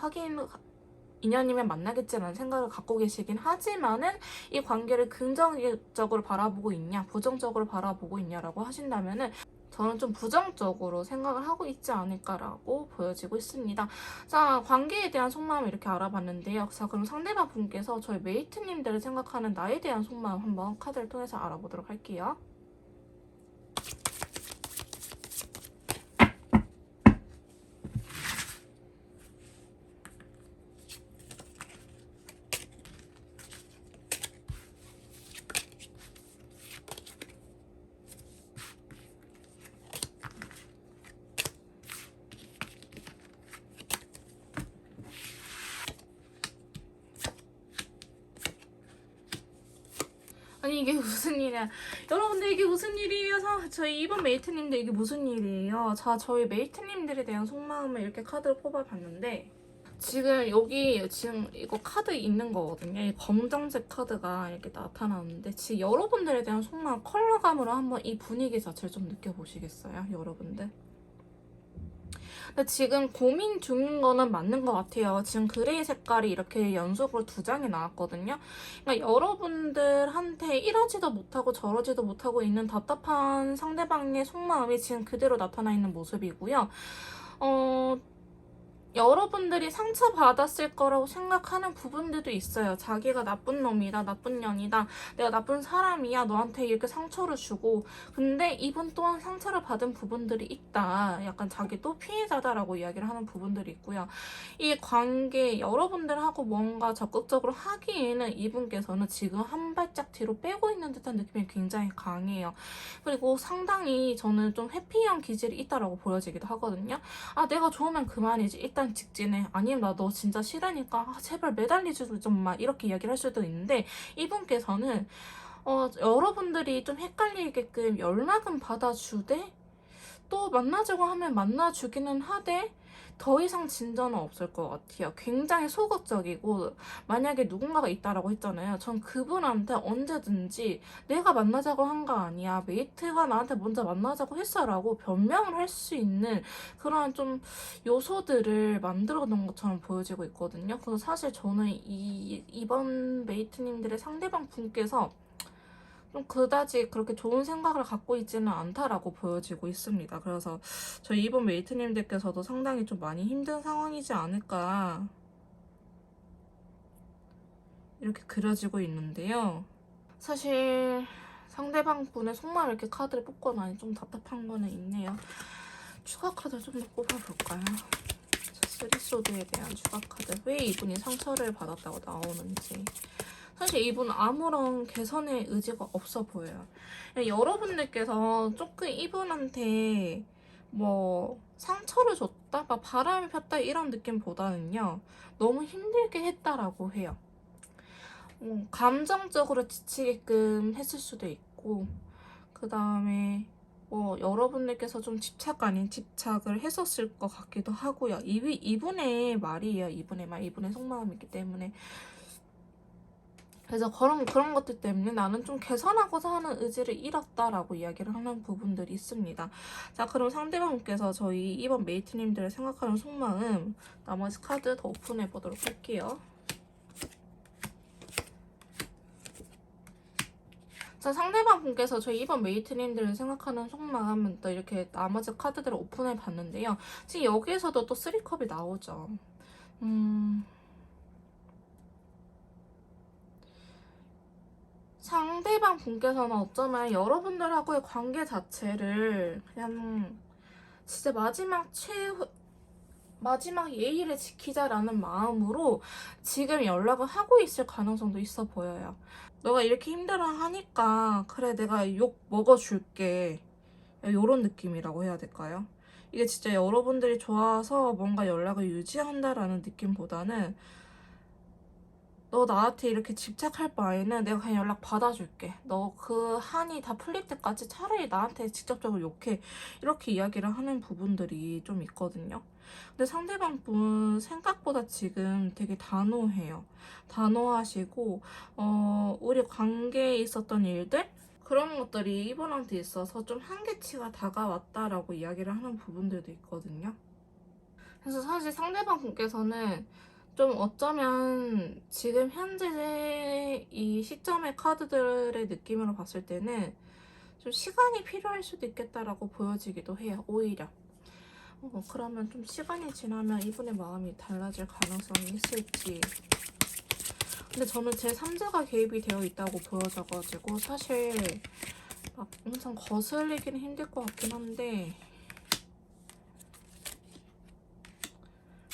인연이면 만나겠지라는 생각을 갖고 계시긴 하지만은 이 관계를 긍정적으로 바라보고 있냐, 부정적으로 바라보고 있냐라고 하신다면은 저는 좀 부정적으로 생각을 하고 있지 않을까라고 보여지고 있습니다. 자, 관계에 대한 속마음 이렇게 알아봤는데요. 자, 그럼 상대방 분께서 저희 메이트님들을 생각하는 나에 대한 속마음 한번 카드를 통해서 알아보도록 할게요. 아니 이게 무슨 일이야. 여러분들 이게 무슨 일이에요? 저희 이번 메이트님들 이게 무슨 일이에요? 자, 저희 메이트님들에 대한 속마음을 이렇게 카드를 뽑아봤는데 지금 여기 지금 이거 카드 있는 거거든요. 이 검정색 카드가 이렇게 나타나는데 지금 여러분들에 대한 속마음 컬러감으로 한번 이 분위기 자체를 좀 느껴보시겠어요? 여러분들? 근데 지금 고민 중인 거는 맞는 것 같아요. 지금 그레이 색깔이 이렇게 연속으로 2장이 나왔거든요. 그러니까 여러분들한테 이러지도 못하고 저러지도 못하고 있는 답답한 상대방의 속마음이 지금 그대로 나타나 있는 모습이고요. 여러분들이 상처받았을 거라고 생각하는 부분들도 있어요. 자기가 나쁜 놈이다, 나쁜 년이다, 내가 나쁜 사람이야, 너한테 이렇게 상처를 주고. 근데 이분 또한 상처를 받은 부분들이 있다. 약간 자기도 피해자다라고 이야기를 하는 부분들이 있고요. 이 관계, 여러분들하고 뭔가 적극적으로 하기에는 이분께서는 지금 한 발짝 뒤로 빼고 있는 듯한 느낌이 굉장히 강해요. 그리고 상당히 저는 좀 회피형 기질이 있다라고 보여지기도 하거든요. 아, 내가 좋으면 그만이지. 일단 직진해. 아니면 나 너 진짜 싫으니까 제발 매달리지 좀 마. 이렇게 이야기를 할 수도 있는데 이분께서는 여러분들이 좀 헷갈리게끔 연락은 받아주되 또 만나자고 하면 만나주기는 하되 더 이상 진전은 없을 것 같아요. 굉장히 소극적이고 만약에 누군가가 있다라고 했잖아요. 전 그분한테 언제든지 내가 만나자고 한 거 아니야. 메이트가 나한테 먼저 만나자고 했어라고 변명을 할 수 있는 그런 좀 요소들을 만들어 놓은 것처럼 보여지고 있거든요. 그래서 사실 저는 이번 메이트님들의 상대방 분께서 좀 그다지 그렇게 좋은 생각을 갖고 있지는 않다라고 보여지고 있습니다. 그래서 저희 이번 메이트님들께서도 상당히 좀 많이 힘든 상황이지 않을까 이렇게 그려지고 있는데요. 사실 상대방 분의 속마음을 이렇게 카드를 뽑고 나니 좀 답답한 거는 있네요. 추가 카드 좀 더 뽑아볼까요? 쓰리소드에 대한 추가 카드. 왜 이분이 상처를 받았다고 나오는지. 사실 이분 아무런 개선의 의지가 없어 보여요. 여러분들께서 조금 이분한테 뭐 상처를 줬다, 막 바람을 폈다 이런 느낌보다는요. 너무 힘들게 했다라고 해요. 감정적으로 지치게끔 했을 수도 있고 그 다음에 여러분들께서 좀 집착 아닌 집착을 했었을 것 같기도 하고요. 이분의 말이에요. 이분의 말, 이분의 속마음이기 때문에. 그래서 그런 것들 때문에 나는 좀 개선하고자 하는 의지를 잃었다라고 이야기를 하는 부분들이 있습니다. 자, 그럼 상대방께서 저희 이번 메이트님들을 생각하는 속마음 나머지 카드 더 오픈해 보도록 할게요. 자, 상대방 분께서 저희 이번 메이트님들을 생각하는 속마음 또 이렇게 나머지 카드들을 오픈해 봤는데요. 지금 여기에서도 또 3컵이 나오죠. 상대방 분께서는 어쩌면 여러분들하고의 관계 자체를 그냥 진짜 마지막 예의를 지키자라는 마음으로 지금 연락을 하고 있을 가능성도 있어 보여요. 너가 이렇게 힘들어 하니까 그래 내가 욕 먹어줄게. 이런 느낌이라고 해야 될까요? 이게 진짜 여러분들이 좋아서 뭔가 연락을 유지한다라는 느낌보다는 너 나한테 이렇게 집착할 바에는 내가 그냥 연락 받아줄게. 너 그 한이 다 풀릴 때까지 차라리 나한테 직접적으로 욕해. 이렇게 이야기를 하는 부분들이 좀 있거든요. 근데 상대방 분 생각보다 지금 되게 단호해요. 단호하시고 우리 관계에 있었던 일들? 그런 것들이 이분한테 있어서 좀 한계치가 다가왔다라고 이야기를 하는 부분들도 있거든요. 그래서 사실 상대방 분께서는 좀 어쩌면 지금 현재 이 시점의 카드들의 느낌으로 봤을 때는 좀 시간이 필요할 수도 있겠다라고 보여지기도 해요. 오히려. 그러면 좀 시간이 지나면 이분의 마음이 달라질 가능성이 있을지. 근데 저는 제 3자가 개입이 되어 있다고 보여져가지고 사실 막 엄청 거슬리기는 힘들 것 같긴 한데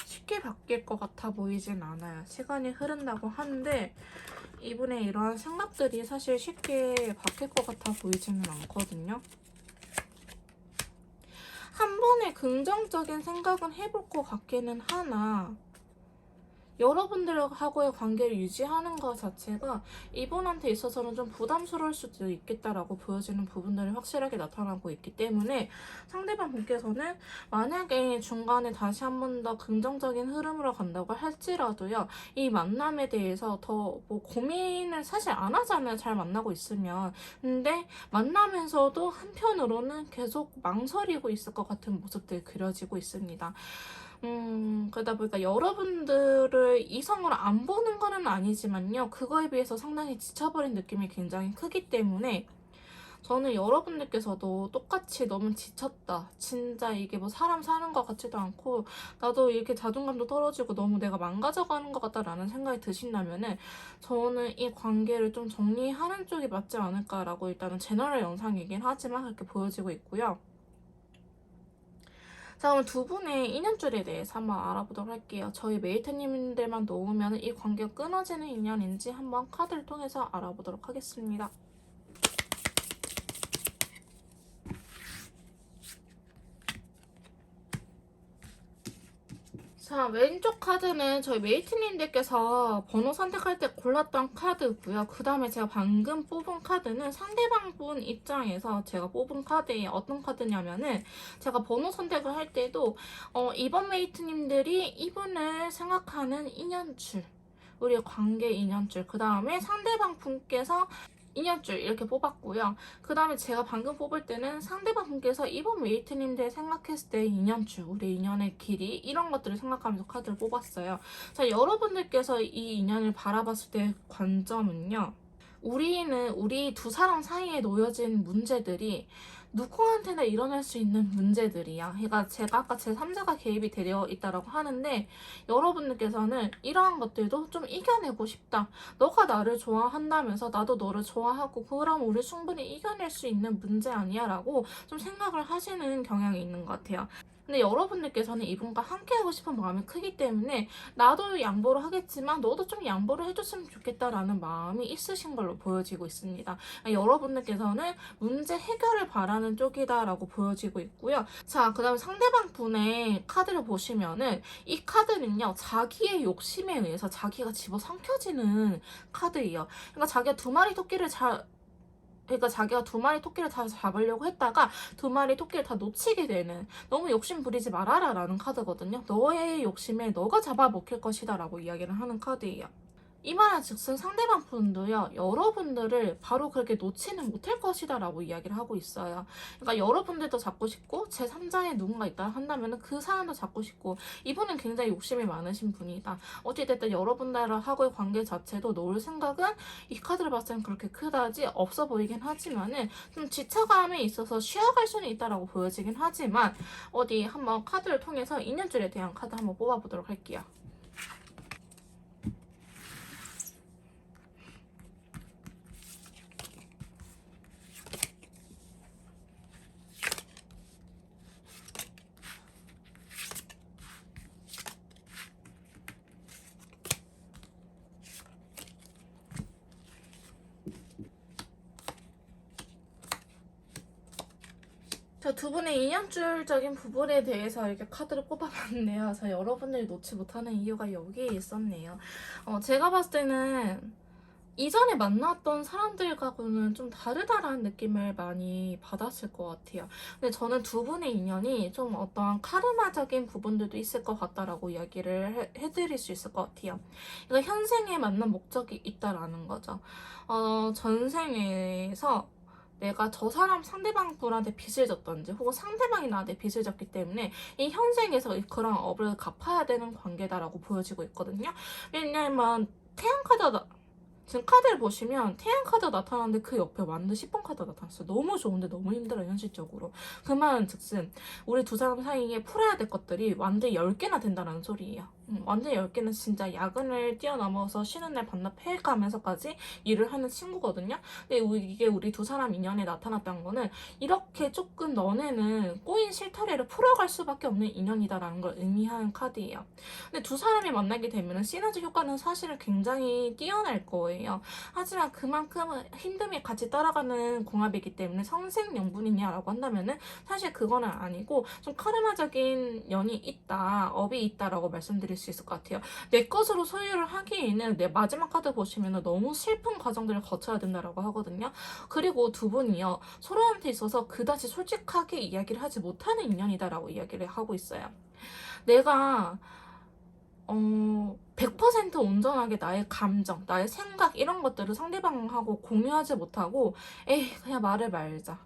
쉽게 바뀔 것 같아 보이진 않아요. 시간이 흐른다고 하는데 이분의 이러한 생각들이 사실 쉽게 바뀔 것 같아 보이지는 않거든요. 한 번에 긍정적인 생각은 해볼 것 같기는 하나 여러분들하고의 관계를 유지하는 것 자체가 이분한테 있어서는 좀 부담스러울 수도 있겠다라고 보여지는 부분들이 확실하게 나타나고 있기 때문에 상대방 분께서는 만약에 중간에 다시 한 번 더 긍정적인 흐름으로 간다고 할지라도요, 이 만남에 대해서 더 뭐 고민을 사실 안 하잖아요. 잘 만나고 있으면. 근데 만나면서도 한편으로는 계속 망설이고 있을 것 같은 모습들이 그려지고 있습니다. 그러다 보니까 여러분들을 이성으로 안 보는 거는 아니지만요. 그거에 비해서 상당히 지쳐버린 느낌이 굉장히 크기 때문에 저는 여러분들께서도 똑같이 너무 지쳤다. 진짜 이게 뭐 사람 사는 것 같지도 않고 나도 이렇게 자존감도 떨어지고 너무 내가 망가져가는 것 같다라는 생각이 드신다면은 저는 이 관계를 좀 정리하는 쪽이 맞지 않을까라고 일단은 제너럴 영상이긴 하지만 그렇게 보여지고 있고요. 자, 그럼 두 분의 인연줄에 대해서 한번 알아보도록 할게요. 저희 메이트님들만 놓으면 이 관계가 끊어지는 인연인지 한번 카드를 통해서 알아보도록 하겠습니다. 자, 왼쪽 카드는 저희 메이트님들께서 번호 선택할 때 골랐던 카드고요. 그 다음에 제가 방금 뽑은 카드는 상대방 분 입장에서 제가 뽑은 카드예요. 어떤 카드냐면은 제가 번호 선택을 할 때도 이번 메이트님들이 이분을 생각하는 인연줄, 우리의 관계 인연줄, 그 다음에 상대방 분께서 인연줄 이렇게 뽑았고요. 그 다음에 제가 방금 뽑을 때는 상대방 분께서 이번 메이트님들 생각했을 때 인연줄, 우리 인연의 길이 이런 것들을 생각하면서 카드를 뽑았어요. 자, 여러분들께서 이 인연을 바라봤을 때 관점은요. 우리 두 사람 사이에 놓여진 문제들이 누구한테나 일어날 수 있는 문제들이야. 그러니까 제가 아까 제3자가 개입이 되어 있다라고 하는데 여러분들께서는 이러한 것들도 좀 이겨내고 싶다. 너가 나를 좋아한다면서 나도 너를 좋아하고 그럼 우리 충분히 이겨낼 수 있는 문제 아니야? 라고 좀 생각을 하시는 경향이 있는 것 같아요. 근데 여러분들께서는 이분과 함께하고 싶은 마음이 크기 때문에 나도 양보를 하겠지만 너도 좀 양보를 해줬으면 좋겠다라는 마음이 있으신 걸로 보여지고 있습니다. 여러분들께서는 문제 해결을 바라는 쪽이다라고 보여지고 있고요. 자, 그 다음에 상대방 분의 카드를 보시면은 이 카드는요, 자기의 욕심에 의해서 자기가 집어삼켜지는 카드예요. 그러니까 자기가 자기가 두 마리 토끼를 다 잡으려고 했다가 두 마리 토끼를 다 놓치게 되는, 너무 욕심 부리지 말아라 라는 카드거든요. 너의 욕심에 너가 잡아먹힐 것이다 라고 이야기를 하는 카드예요. 이 말은 즉슨 상대방 분도요, 여러분들을 바로 그렇게 놓지는 못할 것이다 라고 이야기를 하고 있어요. 그러니까 여러분들도 잡고 싶고 제3자의 누군가 있다 한다면 그 사람도 잡고 싶고, 이분은 굉장히 욕심이 많으신 분이다. 어찌됐든 여러분들하고의 관계 자체도 놓을 생각은 이 카드를 봤을 땐 그렇게 크다지 없어 보이긴 하지만은 좀 지쳐감에 있어서 쉬어갈 수는 있다라고 보여지긴 하지만, 어디 한번 카드를 통해서 인연줄에 대한 카드 한번 뽑아보도록 할게요. 두 분의 인연줄적인 부분에 대해서 이렇게 카드를 뽑아봤는데요. 여러분들이 놓지 못하는 이유가 여기에 있었네요. 제가 봤을 때는 이전에 만났던 사람들과는 좀 다르다라는 느낌을 많이 받았을 것 같아요. 근데 저는 두 분의 인연이 좀 어떤 카르마적인 부분들도 있을 것 같다라고 이야기를 해드릴 수 있을 것 같아요. 그러니까 현생에 맞는 목적이 있다라는 거죠. 전생에서 내가 저 사람 상대방 분한테 빚을 졌던지 혹은 상대방이 나한테 빚을 졌기 때문에 이 현생에서 그런 업을 갚아야 되는 관계다라고 보여지고 있거든요. 왜냐면 태양 카드가 지금 카드를 보시면 태양 카드가 나타났는데 그 옆에 완전 10번 카드가 나타났어요. 너무 좋은데 너무 힘들어요, 현실적으로. 그 말은 즉슨 우리 두 사람 사이에 풀어야 될 것들이 완전 10개나 된다는 소리예요. 완전 10개는 진짜 야근을 뛰어넘어서 쉬는 날 반납해가면서까지 일을 하는 친구거든요. 근데 이게 우리 두 사람 인연에 나타났다는 거는 이렇게 조금 너네는 꼬인 실타래를 풀어갈 수밖에 없는 인연이다라는 걸 의미하는 카드예요. 근데 두 사람이 만나게 되면 시너지 효과는 사실은 굉장히 뛰어날 거예요. 하지만 그만큼 힘듦이 같이 따라가는 궁합이기 때문에 성생명분이냐라고 한다면은 사실 그거는 아니고 좀 카르마적인 연이 있다, 업이 있다라고 말씀드릴 수 있을 것 같아요. 내 것으로 소유를 하기에는 내 마지막 카드 보시면 너무 슬픈 과정들을 거쳐야 된다라고 하거든요. 그리고 두 분이요. 서로한테 있어서 그다지 솔직하게 이야기를 하지 못하는 인연이다라고 이야기를 하고 있어요. 내가 100% 온전하게 나의 감정, 나의 생각 이런 것들을 상대방하고 공유하지 못하고 에이 그냥 말을 말자.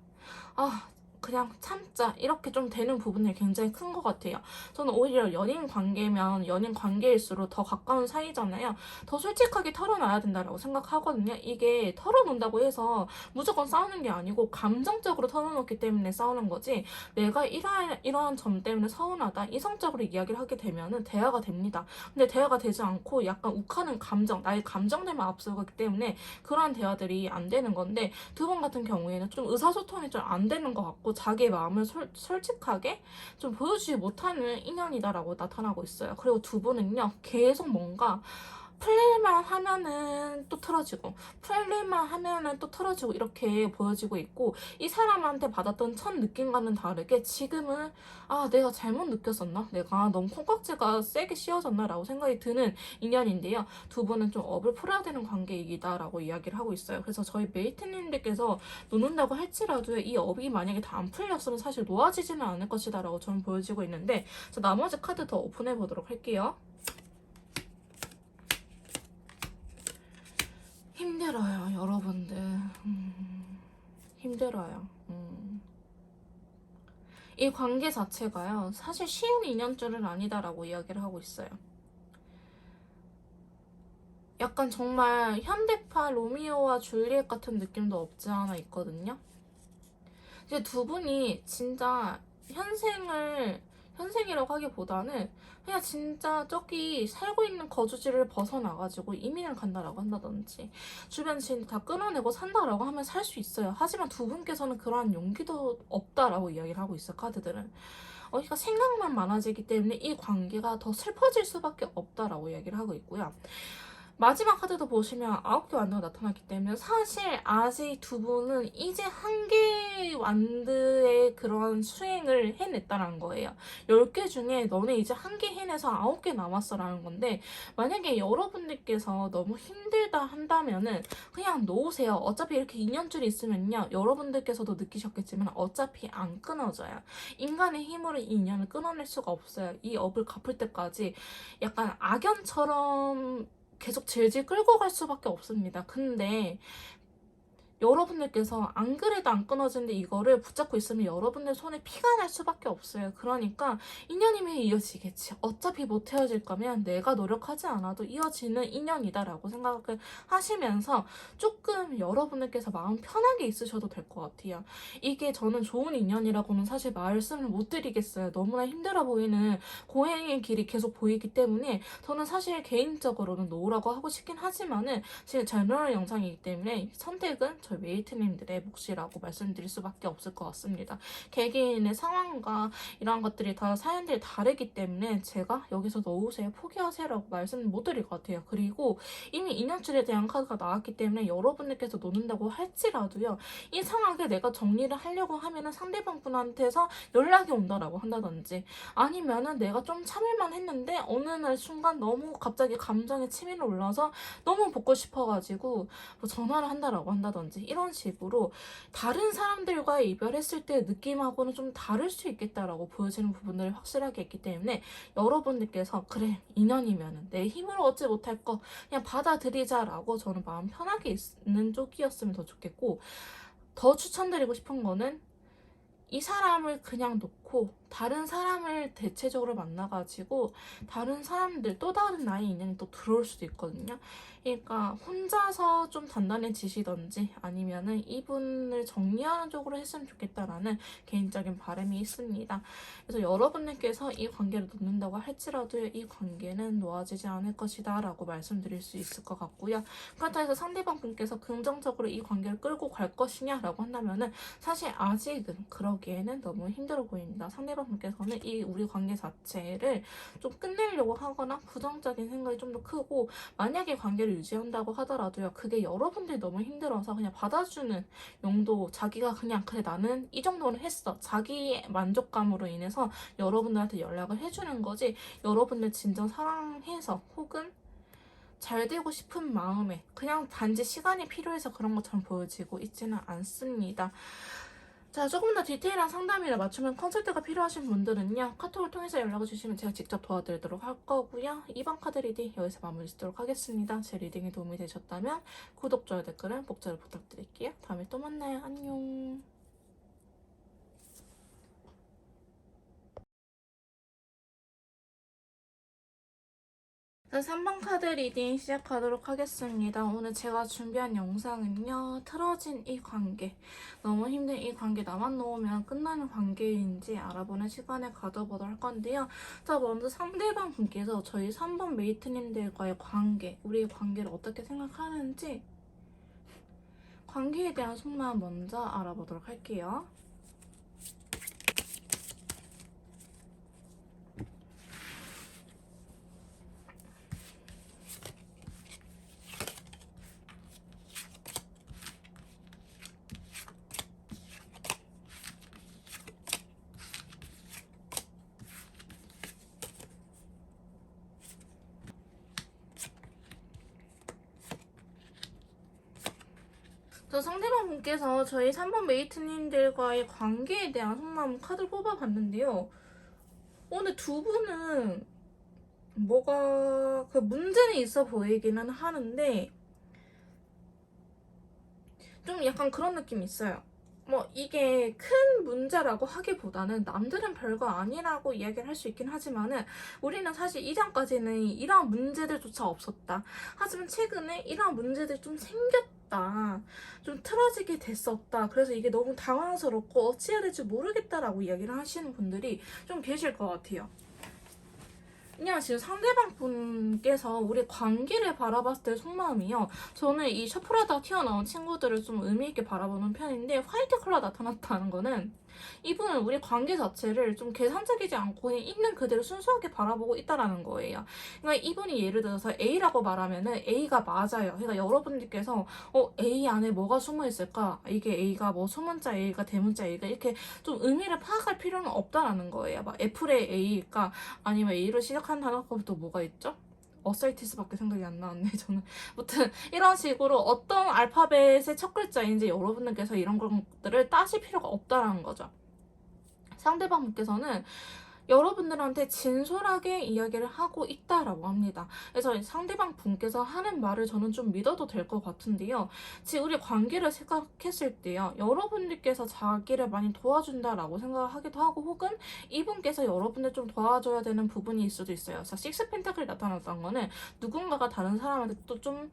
아 그냥 참자 이렇게 좀 되는 부분이 굉장히 큰 것 같아요. 저는 오히려 연인 관계면 연인 관계일수록 더 가까운 사이잖아요. 더 솔직하게 털어놔야 된다고 생각하거든요. 이게 털어놓는다고 해서 무조건 싸우는 게 아니고 감정적으로 털어놓기 때문에 싸우는 거지, 내가 이러한 점 때문에 서운하다 이성적으로 이야기를 하게 되면은 대화가 됩니다. 근데 대화가 되지 않고 약간 욱하는 감정, 나의 감정들만 앞서가기 때문에 그러한 대화들이 안 되는 건데, 두 분 같은 경우에는 좀 의사소통이 좀 안 되는 것 같고 자기의 마음을 솔직하게 좀 보여주지 못하는 인연이다라고 나타나고 있어요. 그리고 두 분은요, 계속 뭔가 풀릴만 하면은 또 틀어지고 풀릴만 하면은 또 틀어지고 이렇게 보여지고 있고, 이 사람한테 받았던 첫 느낌과는 다르게 지금은 내가 잘못 느꼈었나? 내가 너무 콩깍지가 세게 씌워졌나? 라고 생각이 드는 인연인데요. 두 분은 좀 업을 풀어야 되는 관계이다 라고 이야기를 하고 있어요. 그래서 저희 메이트님들께서 놓는다고 할지라도 이 업이 만약에 다 안 풀렸으면 사실 놓아지지는 않을 것이다 라고 저는 보여지고 있는데, 나머지 카드 더 오픈해 보도록 할게요. 힘들어요, 여러분들. 힘들어요. 이 관계 자체가요, 사실 쉬운 인연줄은 아니다라고 이야기를 하고 있어요. 약간 정말 현대파 로미오와 줄리엣 같은 느낌도 없지 않아 있거든요. 이제 두 분이 진짜 현생이라고 하기보다는 그냥 진짜 저기 살고 있는 거주지를 벗어나가지고 이민을 간다라고 한다든지 주변 지인 다 끊어내고 산다라고 하면 살 수 있어요. 하지만 두 분께서는 그러한 용기도 없다라고 이야기를 하고 있어요, 카드들은. 그러니까 생각만 많아지기 때문에 이 관계가 더 슬퍼질 수밖에 없다라고 이야기를 하고 있고요. 마지막 카드도 보시면 9개 완드가 나타났기 때문에 사실 아직 두 분은 이제 한 개 완드의 그런 수행을 해냈다는 거예요. 10개 중에 너네 이제 한 개 해내서 9개 남았어 라는 건데, 만약에 여러분들께서 너무 힘들다 한다면은 그냥 놓으세요. 어차피 이렇게 인연줄이 있으면요, 여러분들께서도 느끼셨겠지만 어차피 안 끊어져요. 인간의 힘으로 이 인연을 끊어낼 수가 없어요. 이 업을 갚을 때까지 약간 악연처럼 계속 질질 끌고 갈 수밖에 없습니다. 근데 여러분들께서 안 그래도 안 끊어지는데 이거를 붙잡고 있으면 여러분들 손에 피가 날 수밖에 없어요. 그러니까 인연이면 이어지겠지. 어차피 못 헤어질 거면 내가 노력하지 않아도 이어지는 인연이다라고 생각을 하시면서 조금 여러분들께서 마음 편하게 있으셔도 될 것 같아요. 이게 저는 좋은 인연이라고는 사실 말씀을 못 드리겠어요. 너무나 힘들어 보이는 고행의 길이 계속 보이기 때문에 저는 사실 개인적으로는 놓으라고 하고 싶긴 하지만은 지금 제너럴 영상이기 때문에 선택은 저희 메이트님들의 몫이라고 말씀드릴 수밖에 없을 것 같습니다. 개개인의 상황과 이런 것들이 다 사연들이 다르기 때문에 제가 여기서 놓으세요, 포기하세요라고 말씀을 못 드릴 것 같아요. 그리고 이미 인연줄에 대한 카드가 나왔기 때문에 여러분들께서 놓는다고 할지라도요, 이 상황을 내가 정리를 하려고 하면은 상대방 분한테서 연락이 온다라고 한다든지, 아니면은 내가 좀 참을만 했는데 어느 날 순간 너무 갑자기 감정에 치밀어 올라서 너무 보고 싶어가지고 뭐 전화를 한다라고 한다든지, 이런 식으로 다른 사람들과 이별했을 때 느낌하고는 좀 다를 수 있겠다라고 보여지는 부분들이 확실하게 있기 때문에 여러분들께서 그래 인연이면 내 힘으로 얻지 못할 거 그냥 받아들이자라고 저는 마음 편하게 있는 쪽이었으면 더 좋겠고, 더 추천드리고 싶은 거는 이 사람을 그냥 놓고 다른 사람을 대체적으로 만나가지고 다른 사람들, 또 다른 나의 인연이 또 들어올 수도 있거든요. 그러니까 혼자서 좀 단단해지시던지 아니면은 이분을 정리하는 쪽으로 했으면 좋겠다라는 개인적인 바람이 있습니다. 그래서 여러분들께서 이 관계를 놓는다고 할지라도 이 관계는 놓아지지 않을 것이다 라고 말씀드릴 수 있을 것 같고요. 그렇다 해서 상대방 분께서 긍정적으로 이 관계를 끌고 갈 것이냐 라고 한다면은 사실 아직은 그러기에는 너무 힘들어 보인다. 있습니다. 상대방 분께서는 이 우리 관계 자체를 좀 끝내려고 하거나 부정적인 생각이 좀 더 크고, 만약에 관계를 유지한다고 하더라도요, 그게 여러분들이 너무 힘들어서 그냥 받아주는 용도, 자기가 그냥 그래 나는 이 정도는 했어, 자기의 만족감으로 인해서 여러분들한테 연락을 해주는 거지, 여러분들 진정 사랑해서 혹은 잘 되고 싶은 마음에 그냥 단지 시간이 필요해서 그런 것처럼 보여지고 있지는 않습니다. 자, 조금 더 디테일한 상담이나 맞춤형 컨설트가 필요하신 분들은요, 카톡을 통해서 연락을 주시면 제가 직접 도와드리도록 할 거고요. 2번 카드 리딩 여기서 마무리 짓도록 하겠습니다. 제 리딩이 도움이 되셨다면 구독, 좋아요, 댓글은 복자를 부탁드릴게요. 다음에 또 만나요. 안녕. 자, 3번 카드 리딩 시작하도록 하겠습니다. 오늘 제가 준비한 영상은요, 틀어진 이 관계, 너무 힘든 이 관계, 나만 놓으면 끝나는 관계인지 알아보는 시간을 가져보도록 할 건데요. 자, 먼저 상대방 분께서 저희 3번 메이트님들과의 관계, 우리의 관계를 어떻게 생각하는지, 관계에 대한 속마음 먼저 알아보도록 할게요. 저 상대방 분께서 저희 3번 메이트님들과의 관계에 대한 속마음 카드를 뽑아봤는데요. 오늘 두 분은 뭐가 그 문제는 있어 보이기는 하는데 좀 약간 그런 느낌이 있어요. 뭐 이게 큰 문제라고 하기보다는 남들은 별거 아니라고 이야기를 할 수 있긴 하지만은, 우리는 사실 이전까지는 이러한 문제들조차 없었다, 하지만 최근에 이러한 문제들이 좀 생겼다, 좀 틀어지게 됐었다, 그래서 이게 너무 당황스럽고 어찌해야 될지 모르겠다라고 이야기를 하시는 분들이 좀 계실 것 같아요. 그냥 지금 상대방 분께서 우리 관계를 바라봤을 때 속마음이요, 저는 이 셔플하다 튀어나온 친구들을 좀 의미있게 바라보는 편인데, 화이트 컬러 나타났다는 거는 이분은 우리 관계 자체를 좀 계산적이지 않고 그냥 있는 그대로 순수하게 바라보고 있다라는 거예요. 그러니까 이분이 예를 들어서 A라고 말하면은 A가 맞아요. 그러니까 여러분들께서 A 안에 뭐가 숨어 있을까? 이게 A가 뭐 소문자 A가 대문자 A가 이렇게 좀 의미를 파악할 필요는 없다라는 거예요. 막 애플의 A일까? 아니면 A로 시작한 단어가 또 뭐가 있죠? 어사이티스밖에 생각이 안 나왔네 저는. 아무튼 이런 식으로 어떤 알파벳의 첫 글자인지 여러분들께서 이런 것들을 따실 필요가 없다라는 거죠. 상대방 분께서는 여러분들한테 진솔하게 이야기를 하고 있다라고 합니다. 그래서 상대방 분께서 하는 말을 저는 좀 믿어도 될 것 같은데요. 지금 우리 관계를 생각했을 때요, 여러분들께서 자기를 많이 도와준다라고 생각을 하기도 하고, 혹은 이분께서 여러분들 좀 도와줘야 되는 부분이 있을 수도 있어요. 자, 식스 펜타클이 나타났던 거는 누군가가 다른 사람한테 또 좀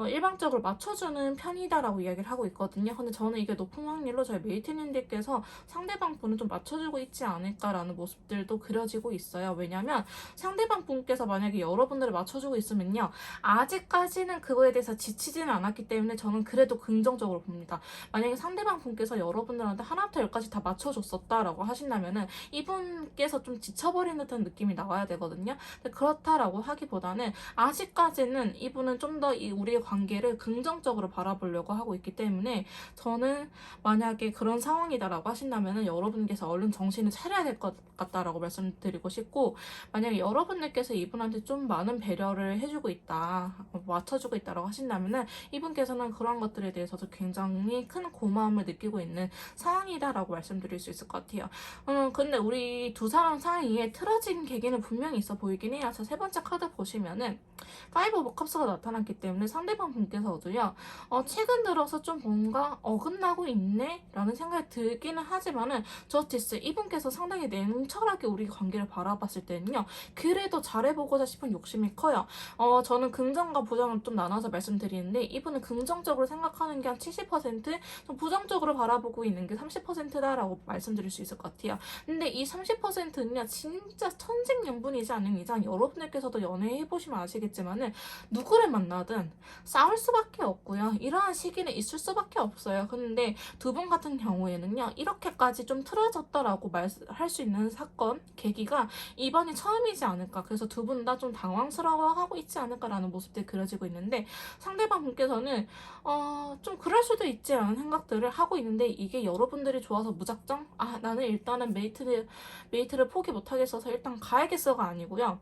일방적으로 맞춰주는 편이다라고 이야기를 하고 있거든요. 근데 저는 이게 높은 확률로 저희 메이트님들께서 상대방 분을 좀 맞춰주고 있지 않을까라는 모습들도 그려지고 있어요. 왜냐면 상대방 분께서 만약에 여러분들을 맞춰주고 있으면요, 아직까지는 그거에 대해서 지치지는 않았기 때문에 저는 그래도 긍정적으로 봅니다. 만약에 상대방 분께서 여러분들한테 하나부터 열까지 다 맞춰줬었다라고 하신다면은 이분께서 좀 지쳐버린 듯한 느낌이 나와야 되거든요. 근데 그렇다라고 하기보다는 아직까지는 이분은 좀 더 우리의 관계를 긍정적으로 바라보려고 하고 있기 때문에, 저는 만약에 그런 상황이다라고 하신다면은 여러분께서 얼른 정신을 차려야 될 것 같다라고 말씀드리고 싶고, 만약에 여러분들께서 이분한테 좀 많은 배려를 해주고 있다, 맞춰주고 있다라고 하신다면은 이분께서는 그런 것들에 대해서도 굉장히 큰 고마움을 느끼고 있는 상황이다라고 말씀드릴 수 있을 것 같아요. 근데 우리 두 사람 사이에 틀어진 계기는 분명히 있어 보이긴 해요. 자, 세 번째 카드 보시면은 파이브 오브 컵스가 나타났기 때문에 상대방 분께서도요, 최근 들어서 좀 뭔가 어긋나고 있네? 라는 생각이 들기는 하지만은, 저스티스, 이분께서 상당히 냉철하게 우리 관계를 바라봤을 때는요. 그래도 잘해보고자 싶은 욕심이 커요. 저는 긍정과 부정을 좀 나눠서 말씀드리는데 이분은 긍정적으로 생각하는 게 한 70%, 좀 부정적으로 바라보고 있는 게 30%다라고 말씀드릴 수 있을 것 같아요. 근데 이 30%는요. 진짜 천생연분이지 않은 이상 여러분들께서도 연애해보시면 아시겠지만은 누구를 만나든 싸울 수밖에 없고요. 이러한 시기는 있을 수밖에 없어요. 근데 두 분 같은 경우에는요. 이렇게까지 좀 틀어졌다라고 할 수 있는 사건, 계기가 이번이 처음이지 않을까. 그래서 두 분 다 좀 당황스러워하고 있지 않을까라는 모습들이 그려지고 있는데 상대방 분께서는 좀 그럴 수도 있지 않은 생각들을 하고 있는데 이게 여러분들이 좋아서 무작정 나는 일단은 메이트를 포기 못하겠어서 일단 가야겠어가 아니고요.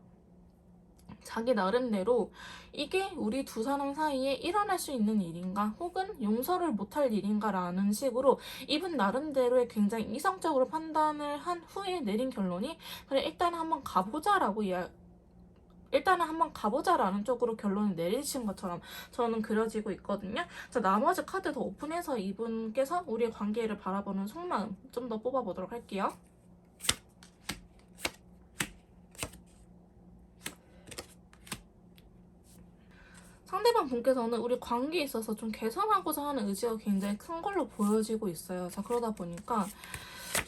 자기 나름대로 이게 우리 두 사람 사이에 일어날 수 있는 일인가 혹은 용서를 못할 일인가 라는 식으로 이분 나름대로의 굉장히 이성적으로 판단을 한 후에 내린 결론이 그래 일단은 한번 가보자라고 일단은 한번 가보자라는 쪽으로 결론을 내리신 것처럼 저는 그려지고 있거든요. 자, 나머지 카드 더 오픈해서 이분께서 우리의 관계를 바라보는 속마음 좀 더 뽑아보도록 할게요. 상대방 분께서는 우리 관계에 있어서 좀 개선하고자 하는 의지가 굉장히 큰 걸로 보여지고 있어요. 자, 그러다 보니까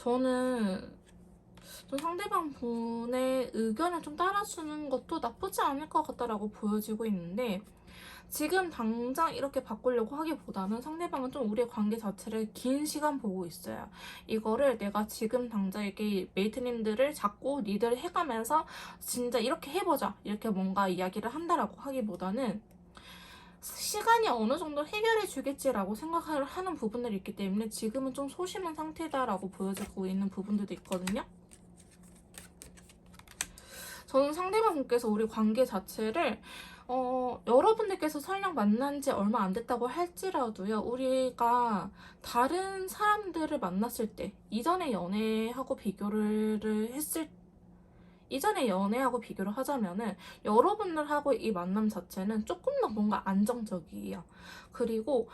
저는 좀 상대방 분의 의견을 좀 따라주는 것도 나쁘지 않을 것 같다라고 보여지고 있는데 지금 당장 이렇게 바꾸려고 하기보다는 상대방은 좀 우리의 관계 자체를 긴 시간 보고 있어요. 이거를 내가 지금 당장 이렇게 메이트님들을 잡고 리드를 해가면서 진짜 이렇게 해보자 이렇게 뭔가 이야기를 한다라고 하기보다는 시간이 어느 정도 해결해 주겠지라고 생각을 하는 부분들이 있기 때문에 지금은 좀 소심한 상태다라고 보여지고 있는 부분들도 있거든요. 저는 상대방 분께서 우리 관계 자체를 여러분들께서 설령 만난 지 얼마 안 됐다고 할지라도요, 우리가 다른 사람들을 만났을 때, 이전에 연애하고 비교를 하자면은 여러분들하고 이 만남 자체는 조금 더 뭔가 안정적이에요. 그리고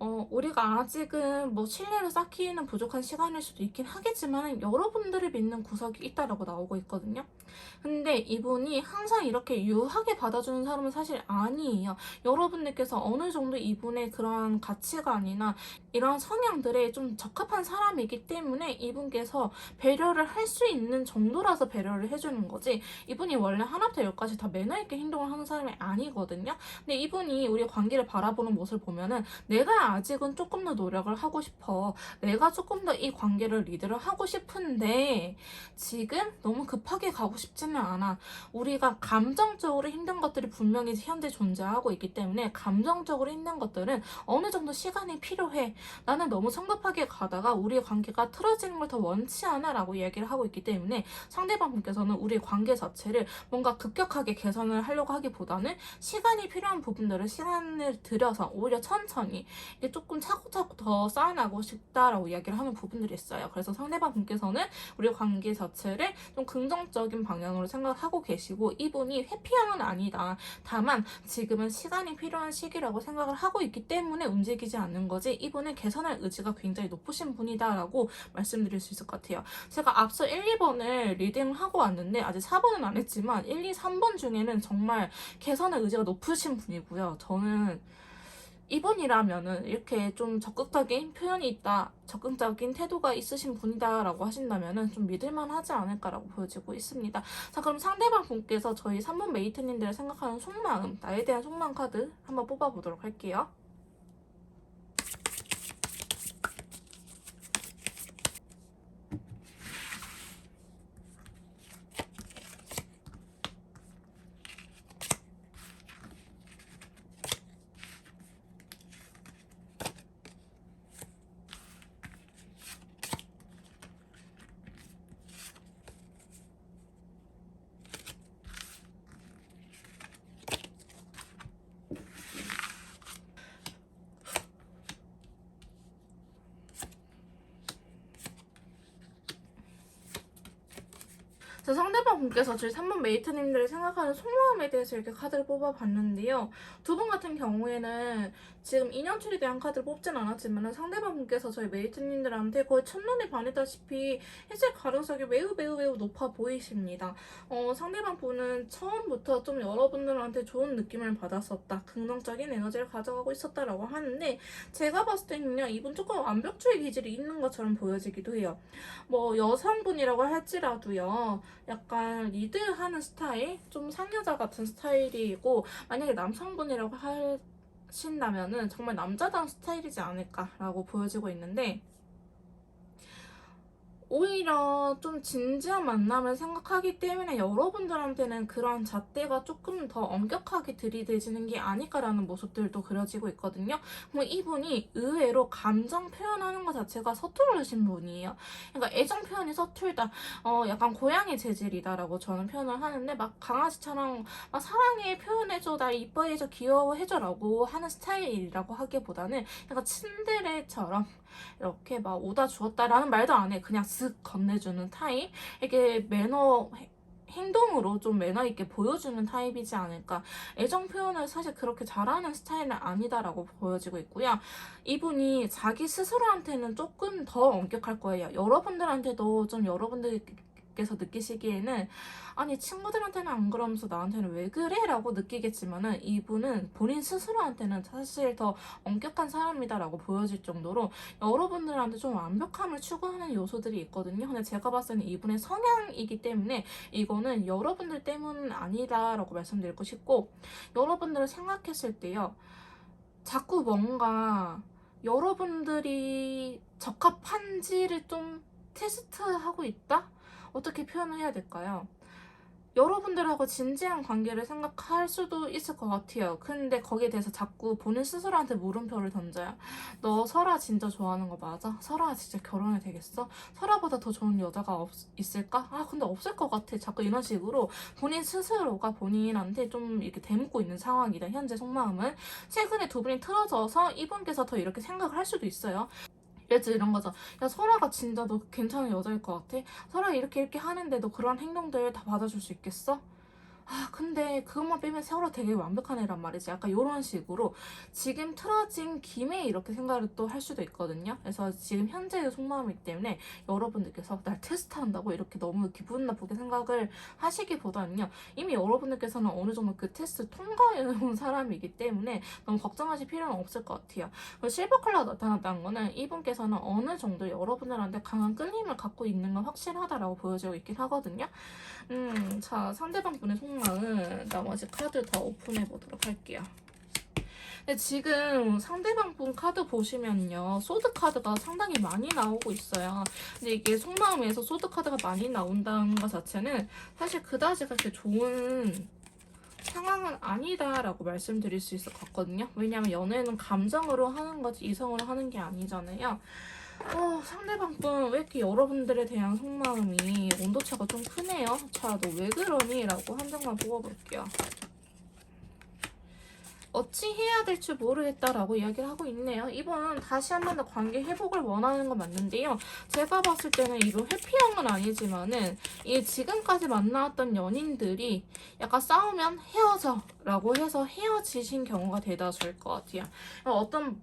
우리가 아직은 뭐 신뢰를 쌓기에는 부족한 시간일 수도 있긴 하겠지만 여러분들을 믿는 구석이 있다라고 나오고 있거든요. 근데 이분이 항상 이렇게 유하게 받아주는 사람은 사실 아니에요. 여러분들께서 어느 정도 이분의 그런 가치관이나 이런 성향들에 좀 적합한 사람이기 때문에 이분께서 배려를 할 수 있는 정도라서 배려를 해주는 거지 이분이 원래 하나부터 열까지 다 매너 있게 행동을 하는 사람이 아니거든요. 근데 이분이 우리 관계를 바라보는 모습을 보면은 내가 아직은 조금 더 노력을 하고 싶어. 내가 조금 더 이 관계를 리드를 하고 싶은데 지금 너무 급하게 가고 싶지는 않아. 우리가 감정적으로 힘든 것들이 분명히 현재 존재하고 있기 때문에 감정적으로 힘든 것들은 어느 정도 시간이 필요해. 나는 너무 성급하게 가다가 우리의 관계가 틀어지는 걸 더 원치 않아 라고 이야기를 하고 있기 때문에 상대방 분께서는 우리 관계 자체를 뭔가 급격하게 개선을 하려고 하기보다는 시간이 필요한 부분들을 시간을 들여서 오히려 천천히 이게 조금 차곡차곡 더 쌓아나고 싶다라고 이야기를 하는 부분들이 있어요. 그래서 상대방 분께서는 우리 관계 자체를 좀 긍정적인 방향으로 생각하고 계시고 이분이 회피형은 아니다. 다만 지금은 시간이 필요한 시기라고 생각을 하고 있기 때문에 움직이지 않는 거지 이분은 개선할 의지가 굉장히 높으신 분이다라고 말씀드릴 수 있을 것 같아요. 제가 앞서 1, 2번을 리딩을 하고 왔는데 아직 4번은 안 했지만 1, 2, 3번 중에는 정말 개선의 의지가 높으신 분이고요. 저는 이분이라면은 이렇게 좀 적극적인 표현이 있다, 적극적인 태도가 있으신 분이다라고 하신다면은 좀 믿을만 하지 않을까라고 보여지고 있습니다. 자, 그럼 상대방 분께서 저희 3번 메이트님들을 생각하는 속마음, 나에 대한 속마음 카드 한번 뽑아보도록 할게요. 자, 상대방 분께서 저희 3번 메이트님들이 생각하는 속마음에 대해서 이렇게 카드를 뽑아봤는데요. 두 분 같은 경우에는 지금 인연출에 대한 카드를 뽑진 않았지만 상대방 분께서 저희 메이트님들한테 거의 첫눈에 반했다시피 해질 가능성이 매우 높아 보이십니다. 상대방 분은 처음부터 좀 여러분들한테 좋은 느낌을 받았었다. 긍정적인 에너지를 가져가고 있었다라고 하는데 제가 봤을 때는요. 이분 조금 완벽주의 기질이 있는 것처럼 보여지기도 해요. 뭐 여성분이라고 할지라도요. 약간 리드하는 스타일? 좀 상여자 같은 스타일이고 만약에 남성분이라고 하신다면은 정말 남자다운 스타일이지 않을까라고 보여지고 있는데 오히려 좀 진지한 만남을 생각하기 때문에 여러분들한테는 그런 잣대가 조금 더 엄격하게 들이대지는 게 아닐까라는 모습들도 그려지고 있거든요. 그럼 이분이 의외로 감정 표현하는 것 자체가 서투르신 분이에요. 그러니까 애정 표현이 서툴다. 약간 고양이 재질이다라고 저는 표현을 하는데 막 강아지처럼 막 사랑해 표현해줘 날 이뻐해줘 귀여워해줘라고 하는 스타일이라고 하기보다는 약간 츤데레처럼 이렇게 막 오다 주었다라는 말도 안 해. 그냥 쓱 건네주는 타입. 이게 매너 행동으로 좀 매너 있게 보여주는 타입이지 않을까. 애정 표현을 사실 그렇게 잘하는 스타일은 아니다라고 보여지고 있고요. 이분이 자기 스스로한테는 조금 더 엄격할 거예요. 여러분들한테도 좀 여러분들께서 느끼시기에는 아니 친구들한테는 안 그러면서 나한테는 왜 그래? 라고 느끼겠지만은 이분은 본인 스스로한테는 사실 더 엄격한 사람이다라고 보여질 정도로 여러분들한테 좀 완벽함을 추구하는 요소들이 있거든요. 근데 제가 봤을 때는 이분의 성향이기 때문에 이거는 여러분들 때문은 아니다라고 말씀드리고 싶고 여러분들을 생각했을 때요. 자꾸 뭔가 여러분들이 적합한지를 좀 테스트하고 있다? 어떻게 표현을 해야 될까요? 여러분들하고 진지한 관계를 생각할 수도 있을 것 같아요. 근데 거기에 대해서 자꾸 본인 스스로한테 물음표를 던져요. 너 설아 진짜 좋아하는 거 맞아? 설아 진짜 결혼해 되겠어? 설아보다 더 좋은 여자가 있을까? 아 근데 없을 것 같아. 자꾸 이런 식으로 본인 스스로가 본인한테 좀 이렇게 대묻고 있는 상황이다. 현재 속마음은. 최근에 두 분이 틀어져서 이분께서 더 이렇게 생각을 할 수도 있어요. 예를 이런 거죠. 야 설아가 진짜 너 괜찮은 여자일 것 같아? 설아 이렇게 하는데 너 그런 행동들 다 받아줄 수 있겠어? 아 근데 그것만 빼면 세월아 되게 완벽한 애란 말이지. 약간 이런 식으로 지금 틀어진 김에 이렇게 생각을 또 할 수도 있거든요. 그래서 지금 현재의 속마음이기 때문에 여러분들께서 날 테스트한다고 이렇게 너무 기분 나쁘게 생각을 하시기보다는요. 이미 여러분들께서는 어느 정도 그 테스트 통과해온 사람이기 때문에 너무 걱정하실 필요는 없을 것 같아요. 실버 컬러가 나타났다는 거는 이분께서는 어느 정도 여러분들한테 강한 끌림을 갖고 있는 건 확실하다라고 보여지고 있긴 하거든요. 자, 상대방 분의 속마음 나머지 카드 더 오픈해 보도록 할게요. 근데 지금 상대방 분 카드 보시면요. 소드 카드가 상당히 많이 나오고 있어요. 근데 이게 속마음에서 소드 카드가 많이 나온다는 것 자체는 사실 그다지 그렇게 좋은 상황은 아니다라고 말씀드릴 수 있을 것 같거든요. 왜냐면 연애는 감정으로 하는 거지 이성으로 하는 게 아니잖아요. 상대방 분 왜 이렇게 여러분들에 대한 속마음이 온도차가 좀 크네요. 자, 너 왜 그러니? 라고 한 장만 뽑아볼게요. 어찌 해야 될지 모르겠다라고 이야기를 하고 있네요. 이번 다시 한 번 더 관계 회복을 원하는 건 맞는데요. 제가 봤을 때는 이분 회피형은 아니지만은 이 지금까지 만나왔던 연인들이 약간 싸우면 헤어져 라고 해서 헤어지신 경우가 대다수일 것 같아요.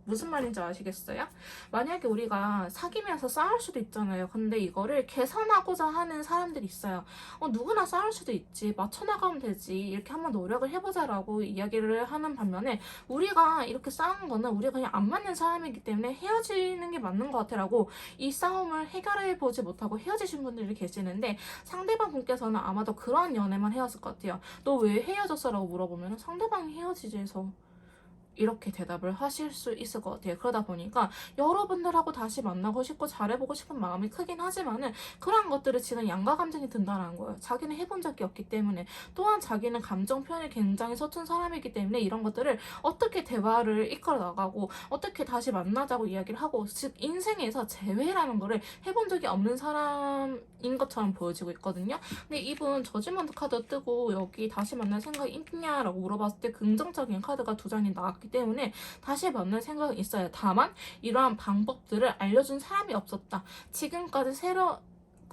무슨 말인지 아시겠어요? 만약에 우리가 사귀면서 싸울 수도 있잖아요. 근데 이거를 개선하고자 하는 사람들이 있어요. 누구나 싸울 수도 있지. 맞춰나가면 되지. 이렇게 한번 노력을 해보자라고 이야기를 하는 반면에 우리가 이렇게 싸운 거는 우리가 그냥 안 맞는 사람이기 때문에 헤어지는 게 맞는 것 같아라고 이 싸움을 해결해보지 못하고 헤어지신 분들이 계시는데 상대방 분께서는 아마도 그런 연애만 해왔을 것 같아요. 너 왜 헤어졌어? 라고 물어보면 상대방이 헤어지지 해서 이렇게 대답을 하실 수 있을 것 같아요. 그러다 보니까 여러분들하고 다시 만나고 싶고 잘해보고 싶은 마음이 크긴 하지만은 그런 것들을 지금 양가 감정이 든다는 거예요. 자기는 해본 적이 없기 때문에 또한 자기는 감정 표현이 굉장히 서툰 사람이기 때문에 이런 것들을 어떻게 대화를 이끌어 나가고 어떻게 다시 만나자고 이야기를 하고 즉 인생에서 재회라는 거를 해본 적이 없는 사람인 것처럼 보여지고 있거든요. 근데 이분 저지먼트 카드 뜨고 여기 다시 만날 생각이 있냐라고 물어봤을 때 긍정적인 카드가 두 장이 나왔기 때문에 다시 만날 생각은 있어요. 다만 이러한 방법들을 알려준 사람이 없었다. 지금까지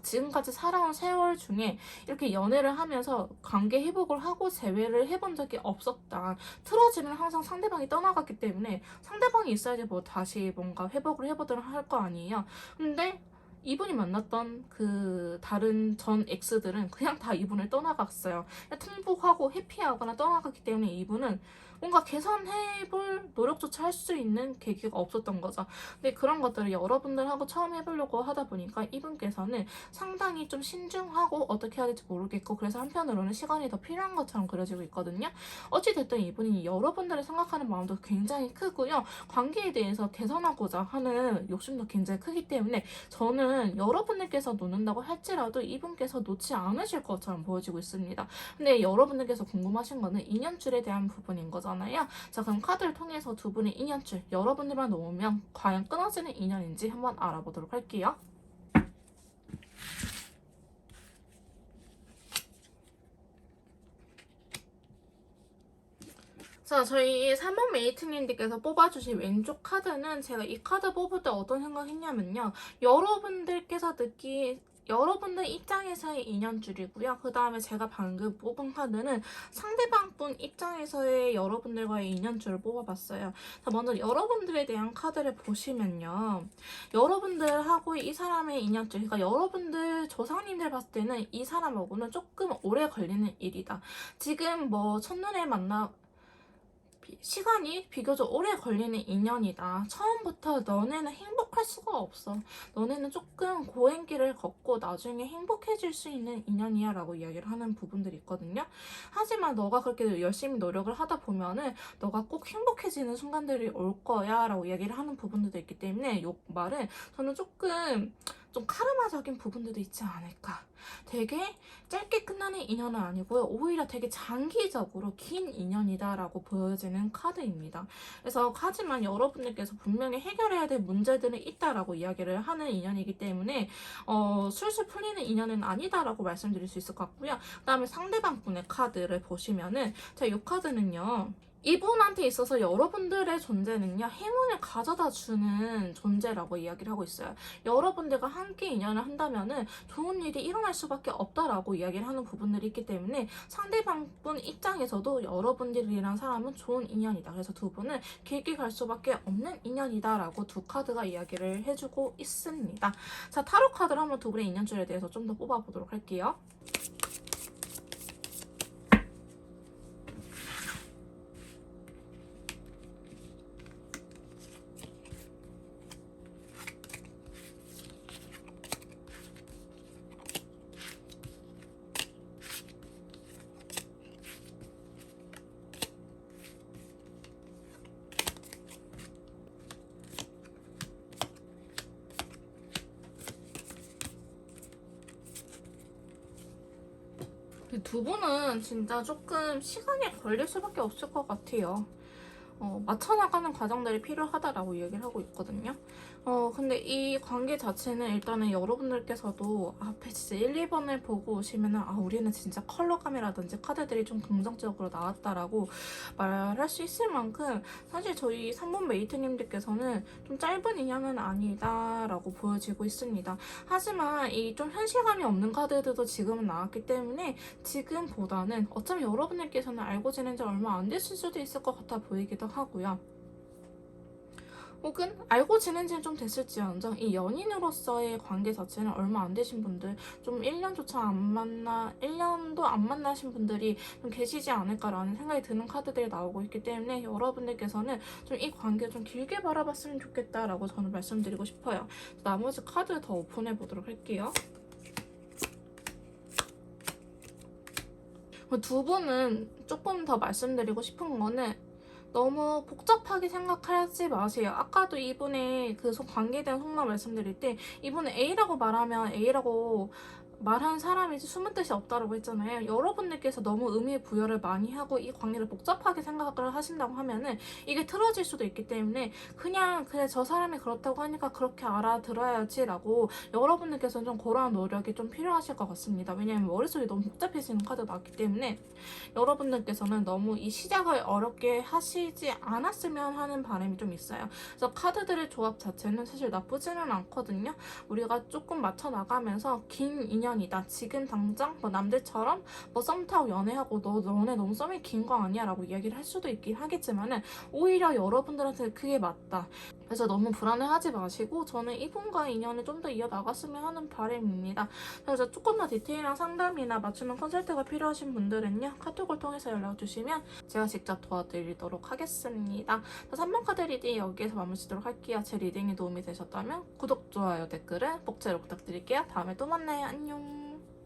지금까지 살아온 세월 중에 이렇게 연애를 하면서 관계 회복을 하고 재회를 해본 적이 없었다. 틀어지면 항상 상대방이 떠나갔기 때문에 상대방이 있어야지 뭐 다시 뭔가 회복을 해보도록 할 거 아니에요. 근데 이분이 만났던 그 다른 전 엑스들은 그냥 다 이분을 떠나갔어요. 그냥 통보하고 회피하거나 떠나갔기 때문에 이분은 뭔가 개선해볼 노력조차 할 수 있는 계기가 없었던 거죠. 근데 그런 것들을 여러분들하고 처음 해보려고 하다 보니까 이분께서는 상당히 좀 신중하고 어떻게 해야 될지 모르겠고, 그래서 한편으로는 시간이 더 필요한 것처럼 그려지고 있거든요. 어찌됐든 이분이 여러분들을 생각하는 마음도 굉장히 크고요. 관계에 대해서 개선하고자 하는 욕심도 굉장히 크기 때문에 저는 여러분들께서 놓는다고 할지라도 이분께서 놓지 않으실 것처럼 보여지고 있습니다. 근데 여러분들께서 궁금하신 거는 인연줄에 대한 부분인 거잖아요. 자, 그럼 카드를 통해서 두 분의 인연줄, 여러분들만 놓으면 과연 끊어지는 인연인지 한번 알아보도록 할게요. 자, 저희 3번 메이트님들께서 뽑아주신 왼쪽 카드는 제가 이 카드 뽑을 때 어떤 생각했냐면요. 여러분들 입장에서의 인연줄이고요. 그 다음에 제가 방금 뽑은 카드는 상대방분 입장에서의 여러분들과의 인연줄을 뽑아봤어요. 자, 먼저 여러분들에 대한 카드를 보시면요. 여러분들하고 이 사람의 인연줄, 그러니까 여러분들 조상님들 봤을 때는 이 사람하고는 조금 오래 걸리는 일이다. 지금 뭐 첫눈에 시간이 비교적 오래 걸리는 인연이다. 처음부터 너네는 행복할 수가 없어. 너네는 조금 고행길을 걷고 나중에 행복해질 수 있는 인연이야 라고 이야기를 하는 부분들이 있거든요. 하지만 너가 그렇게 열심히 노력을 하다 보면은 너가 꼭 행복해지는 순간들이 올 거야 라고 이야기를 하는 부분들도 있기 때문에 이 말은 저는 조금 좀 카르마적인 부분들도 있지 않을까. 되게 짧게 끝나는 인연은 아니고요. 오히려 되게 장기적으로 긴 인연이다라고 보여지는 카드입니다. 그래서 하지만 여러분들께서 분명히 해결해야 될 문제들은 있다라고 이야기를 하는 인연이기 때문에 술술 풀리는 인연은 아니다라고 말씀드릴 수 있을 것 같고요. 그 다음에 상대방 분의 카드를 보시면은 자, 이 카드는요. 이분한테 있어서 여러분들의 존재는요, 행운을 가져다 주는 존재라고 이야기를 하고 있어요. 여러분들과 함께 인연을 한다면은 좋은 일이 일어날 수밖에 없다라고 이야기를 하는 부분들이 있기 때문에 상대방분 입장에서도 여러분들이란 사람은 좋은 인연이다. 그래서 두 분은 길게 갈 수밖에 없는 인연이다라고 두 카드가 이야기를 해주고 있습니다. 자, 타로 카드를 한번 두 분의 인연줄에 대해서 좀 더 뽑아보도록 할게요. 두 분은 진짜 조금 시간이 걸릴 수밖에 없을 것 같아요. 맞춰나가는 과정들이 필요하다라고 얘기를 하고 있거든요. 근데 이 관계 자체는 일단은 여러분들께서도 앞에 진짜 1, 2번을 보고 오시면은 우리는 진짜 컬러감이라든지 카드들이 좀 긍정적으로 나왔다라고 말할 수 있을 만큼 사실 저희 3번 메이트님들께서는 좀 짧은 인연은 아니다라고 보여지고 있습니다. 하지만 이 좀 현실감이 없는 카드들도 지금은 나왔기 때문에 지금보다는 어쩌면 여러분들께서는 알고 지낸 지 얼마 안 됐을 수도 있을 것 같아 보이기도 하고요. 혹은 알고 지낸 지는 좀 됐을지언정 이 연인으로서의 관계 자체는 얼마 안 되신 분들, 좀 1년도 안 만나신 분들이 좀 계시지 않을까라는 생각이 드는 카드들이 나오고 있기 때문에 여러분들께서는 좀 이 관계 좀 길게 바라봤으면 좋겠다라고 저는 말씀드리고 싶어요. 나머지 카드 더 오픈해 보도록 할게요. 두 분은 조금 더 말씀드리고 싶은 거는 너무 복잡하게 생각하지 마세요. 아까도 이분의 그 관계에 대한 속마 말씀드릴 때 이분은 A라고 말하면 A라고 말한 사람이지 숨은 뜻이 없다라고 했잖아요. 여러분들께서 너무 의미 부여를 많이 하고 이 관계를 복잡하게 생각을 하신다고 하면은 이게 틀어질 수도 있기 때문에 그냥 그래 저 사람이 그렇다고 하니까 그렇게 알아들어야지라고 여러분들께서는 좀 그러한 노력이 좀 필요하실 것 같습니다. 왜냐하면 머릿속이 너무 복잡해지는 카드가 나왔기 때문에 여러분들께서는 너무 이 시작을 어렵게 하시지 않았으면 하는 바람이 좀 있어요. 그래서 카드들의 조합 자체는 사실 나쁘지는 않거든요. 우리가 조금 맞춰 나가면서 긴 인연이다. 지금 당장 뭐 남들처럼 뭐 썸 타고 연애하고 너네 너무 썸이 긴 거 아니야? 라고 이야기를 할 수도 있긴 하겠지만은 오히려 여러분들한테 그게 맞다. 그래서 너무 불안해하지 마시고 저는 이분과의 인연을 좀 더 이어나갔으면 하는 바람입니다. 그래서 조금 더 디테일한 상담이나 맞춤형 컨설트가 필요하신 분들은요. 카톡을 통해서 연락주시면 제가 직접 도와드리도록 하겠습니다. 3번 카드 리딩 여기에서 마무리 짓도록 할게요. 제 리딩이 도움이 되셨다면 구독, 좋아요, 댓글은 복제로 부탁드릴게요. 다음에 또 만나요. 안녕.